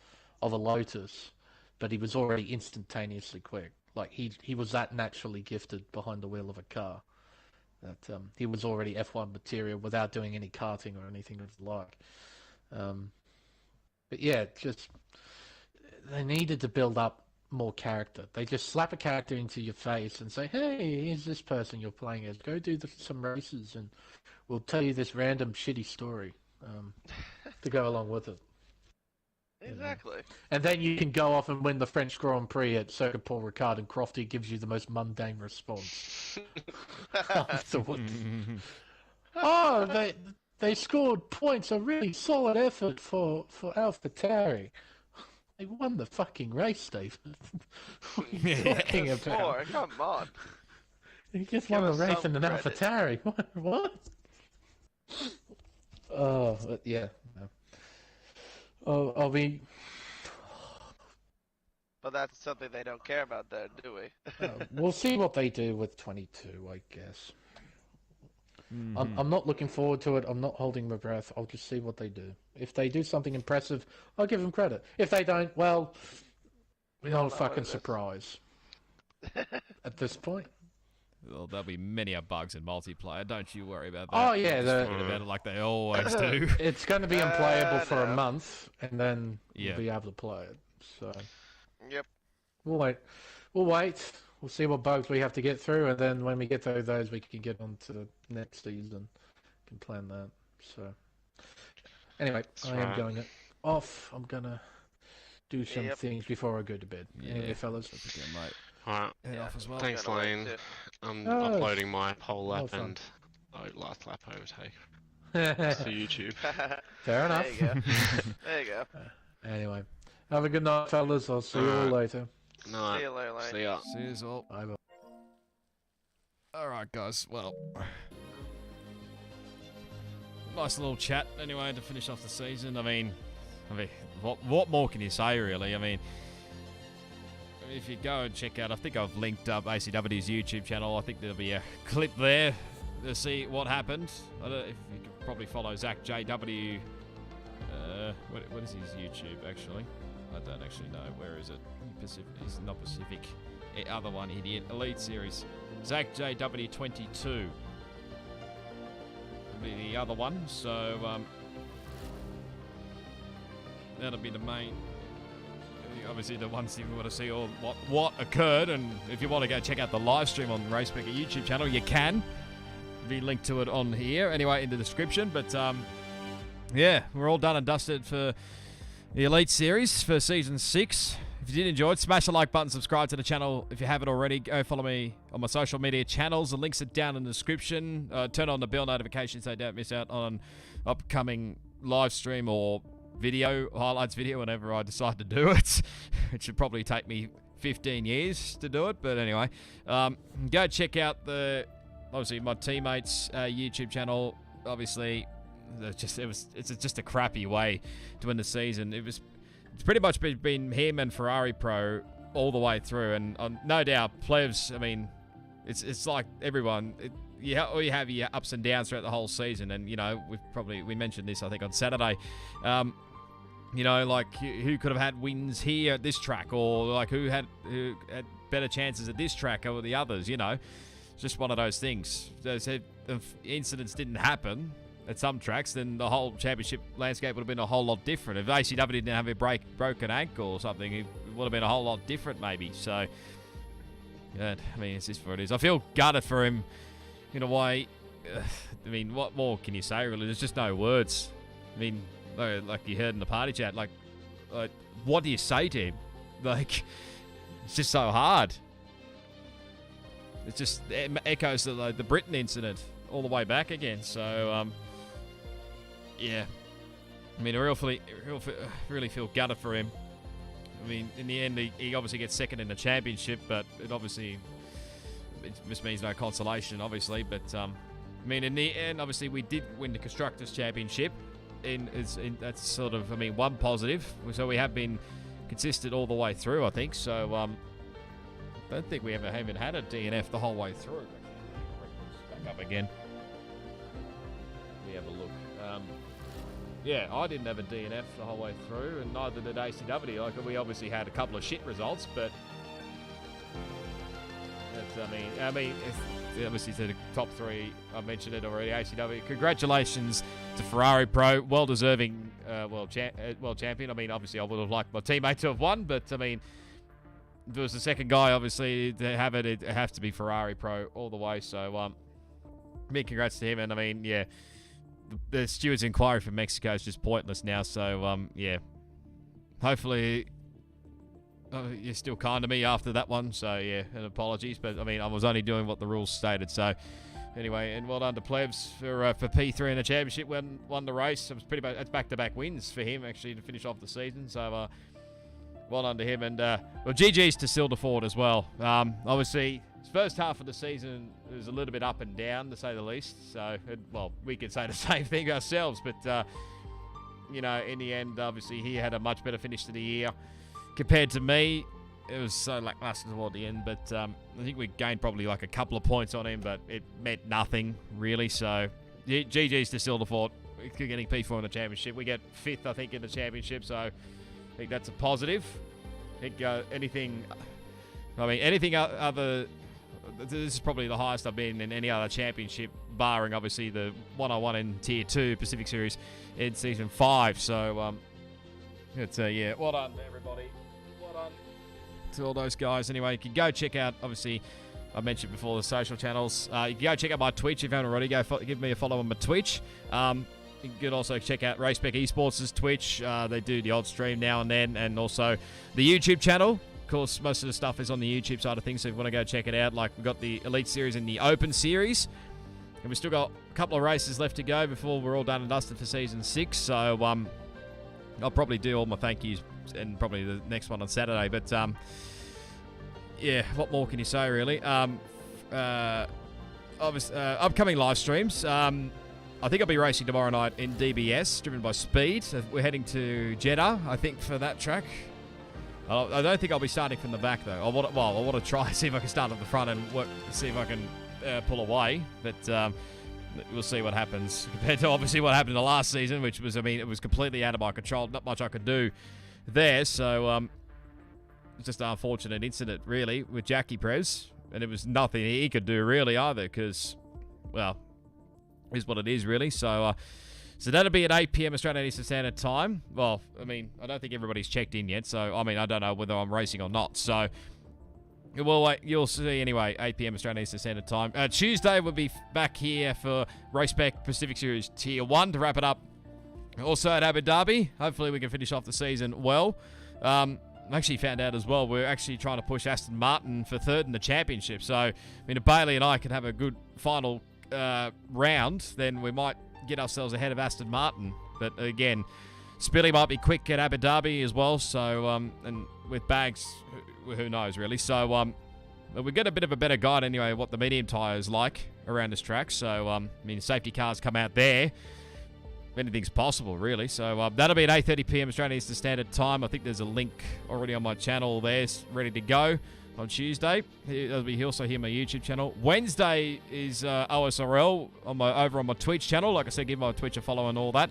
of a Lotus, but he was already instantaneously quick. Like he was that naturally gifted behind the wheel of a car that he was already F1 material without doing any karting or anything of the like. But yeah, just they needed to build up more character. They just slap a character into your face and say, "Hey, here's this person you're playing as. Go do some races, and we'll tell you this random shitty story to go along with it." Exactly. And then you can go off and win the French Grand Prix at Circuit Paul Ricard, and Crofty gives you the most mundane response afterwards. Oh, they scored points. A really solid effort for AlphaTauri. They won the fucking race, David. What are you talking about? Four, come on. He just Give won the us race some in an credit. AlphaTauri. What? Oh, but yeah. No. Oh, I mean, But that's something they don't care about there, do we? we'll see what they do with 22, I guess. I'm not looking forward to it. I'm not holding my breath. I'll just see what they do. If they do something impressive, I'll give them credit. If they don't, well, We not all a know what fucking it is. surprise at this point. Well, there'll be many bugs in multiplayer. Don't you worry about that. Oh, yeah, Just forget about it like they always do. It's going to be unplayable for a no. month, and then Yeah. you'll be able to play it. So Yep. we'll wait. We'll wait. we'll see what bugs we have to get through, and then when we get through those, we can get on to the next season. Can plan that. So, anyway, That's I am right. going off. I'm gonna do some things before I go to bed. Yeah. Anyway, fellas. That's again, mate. Alright, Head off as well. thanks, Gonna wait Lane. too. I'm Oh, uploading my pole well lap done. and last lap overtake to YouTube. Fair enough. There you go. There you go. Anyway, have a good night, fellas. I'll see you all later. No, See you later, Lane. see ya. See you all. Bye bye. All right, guys. Well, nice little chat. Anyway, to finish off the season. I mean, what more can you say, really? I mean, if you go and check out, I think I've linked up ACW's YouTube channel. I think there'll be a clip there to see what happened. I don't know if you could probably follow Zach JW. What is his YouTube actually? I don't actually know. Where is it? Pacific. It's not Pacific. Other one, idiot. Elite Series. Zach JW22. Will be the other one. So that'll be the main. Obviously, the ones you want to see all what occurred, and if you want to go check out the live stream on the Spec YouTube channel, you can. Be linked to it on here anyway in the description. But yeah, we're all done and dusted for the Elite Series for Season 6. If you did enjoy it, smash the like button, subscribe to the channel if you haven't already. Go follow me on my social media channels. The links are down in the description. Turn on the bell notifications so you don't miss out on upcoming live stream or video, highlights video, whenever I decide to do it. It should probably take me 15 years to do it, but anyway. Go check out obviously my teammates' YouTube channel. Obviously, it's just a crappy way to win the season. It's pretty much been him and Ferrari Pro all the way through, and no doubt plebs. I mean, it's like everyone. You have your ups and downs throughout the whole season, and you know we mentioned this I think on Saturday. You know, like who could have had wins here at this track, or like who had better chances at this track over the others. You know, it's just one of those things. If incidents didn't happen at some tracks, then the whole championship landscape would have been a whole lot different. If ACW didn't have a broken ankle or something, it would have been a whole lot different maybe. So, yeah, I mean, it's just what it is. I feel gutted for him in a way. I mean, what more can you say, really? There's just no words. I mean, like you heard in the party chat, like what do you say to him? Like, it's just so hard. It just echoes the Britain incident all the way back again. So, yeah. I mean, I really feel gutted for him. I mean, in the end, he obviously gets second in the championship, but it just means no consolation, obviously. But, I mean, in the end, obviously, we did win the Constructors' Championship. That's sort of, I mean, one positive. So we have been consistent all the way through, I think. So, I don't think we ever even had a DNF the whole way through. Back up again. We have a look. Yeah, I didn't have a DNF the whole way through, and neither did ACW. Like, we obviously had a couple of shit results, but I mean, it's obviously to the top three. I mentioned it already. ACW. Congratulations to Ferrari Pro, well deserving world champion. I mean, obviously, I would have liked my teammate to have won, but I mean, if there was the second guy, obviously, to have it, it'd have to be Ferrari Pro all the way. So, big congrats to him. And I mean, yeah, the steward's inquiry from Mexico is just pointless now. So, yeah, hopefully you're still kind to me after that one. So, yeah, and apologies. But, I mean, I was only doing what the rules stated. So, anyway, and well done to Plebs for P3 in the championship. Won the race. It was pretty much, that's back-to-back wins for him, actually, to finish off the season. So, well done to him. And, well, GG's to Silderford as well. Obviously, his first half of the season was a little bit up and down, to say the least. So, well, we could say the same thing ourselves. But, you know, in the end, obviously, he had a much better finish to the year compared to me. It was so lackluster toward the end. But I think we gained probably like a couple of points on him, but it meant nothing, really. So, GG's to Silderford. We're getting P4 in the championship. We get 5th, I think, in the championship. So, I think that's a positive. I think anything other, this is probably the highest I've been in any other championship, barring obviously the 101 in Tier 2 Pacific Series in Season 5. So, it's yeah, well done everybody. Well done. to all those guys. Anyway, you can go check out, obviously, I mentioned before the social channels. You can go check out my Twitch if you haven't already. Give me a follow on my Twitch. You can also check out Spec Esports' Twitch. They do the odd stream now and then, and also the YouTube channel. Of course, most of the stuff is on the YouTube side of things, so if you want to go check it out, like we've got the Elite Series and the Open Series, and we've still got a couple of races left to go before we're all done and dusted for Season 6, so I'll probably do all my thank yous and probably the next one on Saturday, but yeah, what more can you say, really? Obviously, upcoming live streams. I think I'll be racing tomorrow night in DBS, driven by Speed. We're heading to Jeddah, I think, for that track. I don't think I'll be starting from the back, though. I want to try, see if I can start at the front and work, see if I can pull away. But we'll see what happens. Compared to, obviously, what happened in the last season, which was, I mean, it was completely out of my control. Not much I could do there. So, it's just an unfortunate incident, really, with Jackie Prez. And it was nothing he could do, really, either, because, well, is what it is, really. So, so that'll be at 8 p.m. Australian Eastern Standard Time. Well, I mean, I don't think everybody's checked in yet, so, I mean, I don't know whether I'm racing or not, so, well, you'll see anyway, 8 p.m. Australian Eastern Standard Time. Tuesday, we'll be back here for RaceSpec Pacific Series Tier 1 to wrap it up. Also at Abu Dhabi. Hopefully, we can finish off the season well. I actually found out as well, we're actually trying to push Aston Martin for third in the championship, so, I mean, if Bailey and I can have a good final round, then we might get ourselves ahead of Aston Martin. But again, Spilly might be quick at Abu Dhabi as well, so and with Bags, who knows, really. So we get a bit of a better guide anyway what the medium tyres like around this track. So I mean, safety cars come out there, anything's possible, really. So that'll be at 8:30 p.m. Australian Eastern Standard Time. I think there's a link already on my channel there, ready to go on Tuesday. It'll be also here on my YouTube channel. Wednesday is OSRL over on my Twitch channel. Like I said, give my Twitch a follow and all that.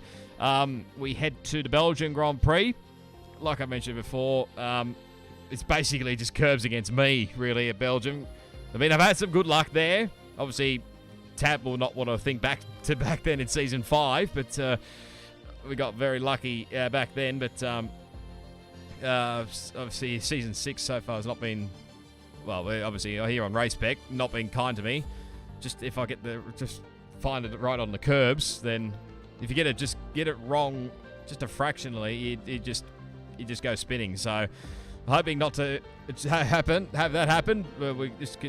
We head to the Belgian Grand Prix. Like I mentioned before, it's basically just curbs against me, really, at Belgium. I mean, I've had some good luck there. Obviously, Tab will not want to think back to back then in Season 5, but we got very lucky back then. But obviously, Season 6 so far has not been... Well, obviously, here on RaceSpec, not being kind to me. Just if I just find it right on the curbs, then if you just get it wrong, just a fractionally, you just go spinning. So, hoping not to have that happen. We just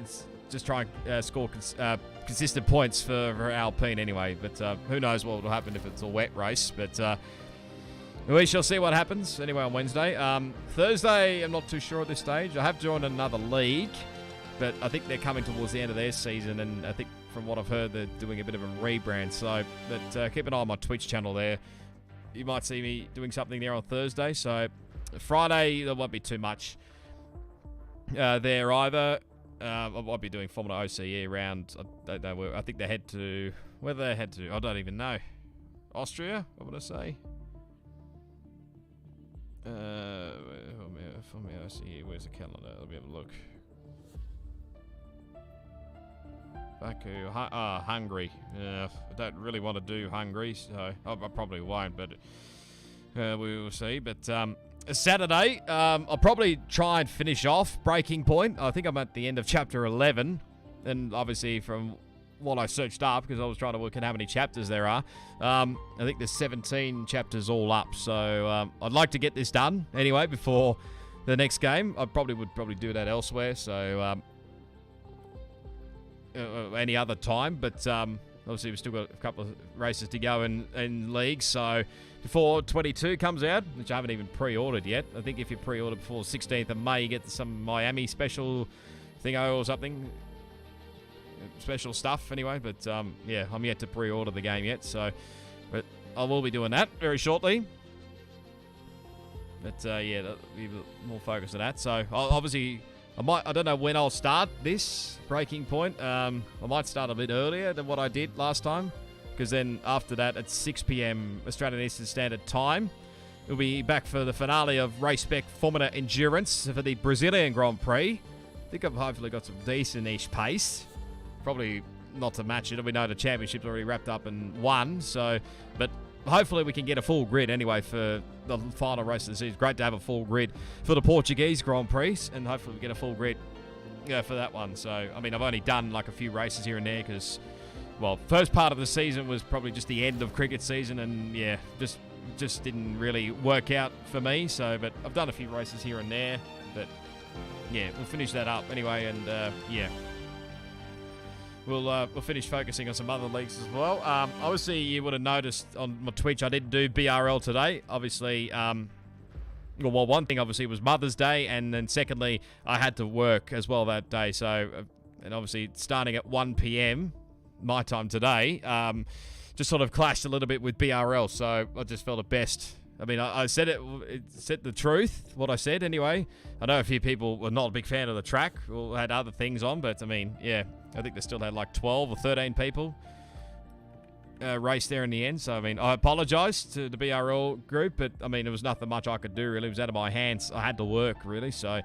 try and score consistent points for Alpine anyway. But who knows what will happen if it's a wet race? But we shall see what happens anyway on Wednesday. Thursday, I'm not too sure at this stage. I have joined another league, but I think they're coming towards the end of their season, and I think from what I've heard, they're doing a bit of a rebrand. So, but keep an eye on my Twitch channel there. You might see me doing something there on Thursday. So, Friday, there won't be too much there either. I might be doing Formula OCE around, I don't know where, I think they head to, where they head to, I don't even know. Austria, I want to say. Formula OCE, where's the calendar? Let me have a look. Baku, Hungary. I don't really want to do Hungary, so I probably won't, but we will see. But Saturday, I'll probably try and finish off Breaking Point. I think I'm at the end of chapter 11, and obviously from what I searched up, because I was trying to work out how many chapters there are, I think there's 17 chapters all up. So I'd like to get this done anyway before the next game. I would probably do that elsewhere. So any other time, but obviously we've still got a couple of races to go in leagues. So before 22 comes out, which I haven't even pre-ordered yet. I think if you pre-order before 16th of May, you get some Miami special thingo or something. Special stuff anyway, but yeah, I'm yet to pre-order the game yet, so but I will be doing that very shortly. But yeah, that'll be more focused on that. So obviously, I don't know when I'll start this Breaking Point. I might start a bit earlier than what I did last time, because then after that at 6 p.m. Australian Eastern Standard Time, we'll be back for the finale of RaceSpec Formula Endurance for the Brazilian Grand Prix. I think I've hopefully got some decent-ish pace. Probably not to match it. We know the championship's already wrapped up and won, so but hopefully we can get a full grid anyway for the final race of the season. Great to have a full grid for the Portuguese Grand Prix, and hopefully we get a full grid for that one. So, I mean, I've only done like a few races here and there because, well, first part of the season was probably just the end of cricket season, and yeah, just didn't really work out for me. So, but I've done a few races here and there, but yeah, we'll finish that up anyway, and yeah. We'll finish focusing on some other leagues as well. Obviously, you would have noticed on my Twitch, I didn't do BRL today. Obviously, well, one thing obviously was Mother's Day, and then secondly, I had to work as well that day. So, and obviously, starting at 1 p.m. my time today, just sort of clashed a little bit with BRL. So I just felt it best. I mean, I said it said the truth, what I said anyway. I know a few people were not a big fan of the track or had other things on, but I mean, yeah, I think they still had like 12 or 13 people race there in the end. So, I mean, I apologise to the BRL group, but I mean, there was nothing much I could do really. It was out of my hands. I had to work really, so.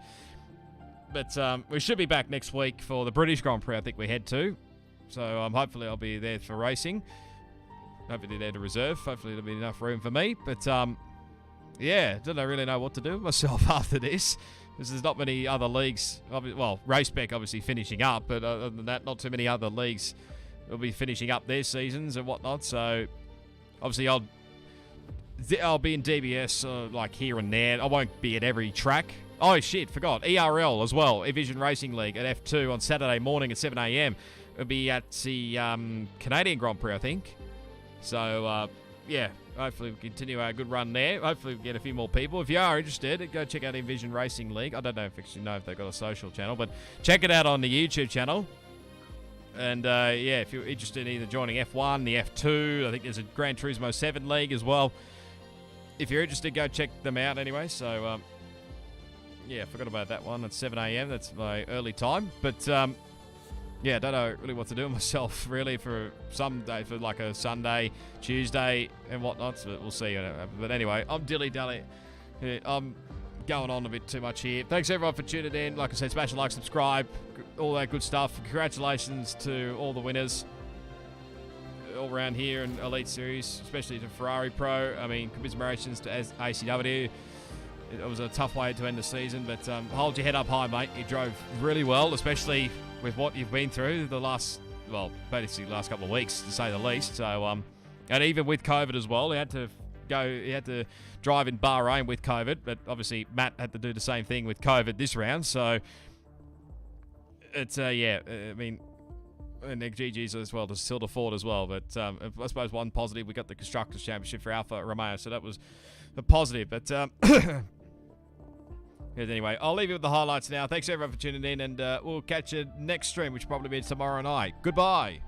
But we should be back next week for the British Grand Prix, I think we head to. So hopefully I'll be there for racing. Hopefully there to reserve. Hopefully there'll be enough room for me. But, yeah, don't really know what to do with myself after this. Because there's not many other leagues. Well, RaceSpec obviously finishing up. But other than that, not too many other leagues will be finishing up their seasons and whatnot. So, obviously I'll be in DBS like here and there. I won't be at every track. Oh, shit, forgot. ERL as well. Evision Racing League at F2 on Saturday morning at 7 a.m. It'll be at the Canadian Grand Prix, I think. So, yeah, hopefully we continue our good run there. Hopefully we get a few more people. If you are interested, go check out Envision Racing League. I don't know if they've got a social channel, but check it out on the YouTube channel. And, yeah, if you're interested in either joining F1, the F2, I think there's a Gran Turismo 7 League as well. If you're interested, go check them out anyway. So, yeah, forgot about that one. It's 7 a.m. That's my early time. But, yeah, I don't know really what to do myself, really, for some day, for like a Sunday, Tuesday, and whatnot. So we'll see. But anyway, I'm dilly-dally. I'm going on a bit too much here. Thanks, everyone, for tuning in. Like I said, smash a like, subscribe, all that good stuff. Congratulations to all the winners all around here in Elite Series, especially to Ferrari Pro. I mean, commiserations to ACW. It was a tough way to end the season, but hold your head up high, mate. You drove really well, especially with what you've been through the last, well, basically the last couple of weeks, to say the least. So, and even with COVID as well, he had to drive in Bahrain with COVID, but obviously Matt had to do the same thing with COVID this round. So, it's, yeah, I mean, and GG's as well to Silver Ford as well. But I suppose one positive, we got the Constructors' Championship for Alfa Romeo, so that was a positive. But, anyway, I'll leave you with the highlights now. Thanks everyone for tuning in, and we'll catch you next stream, which will probably be tomorrow night. Goodbye.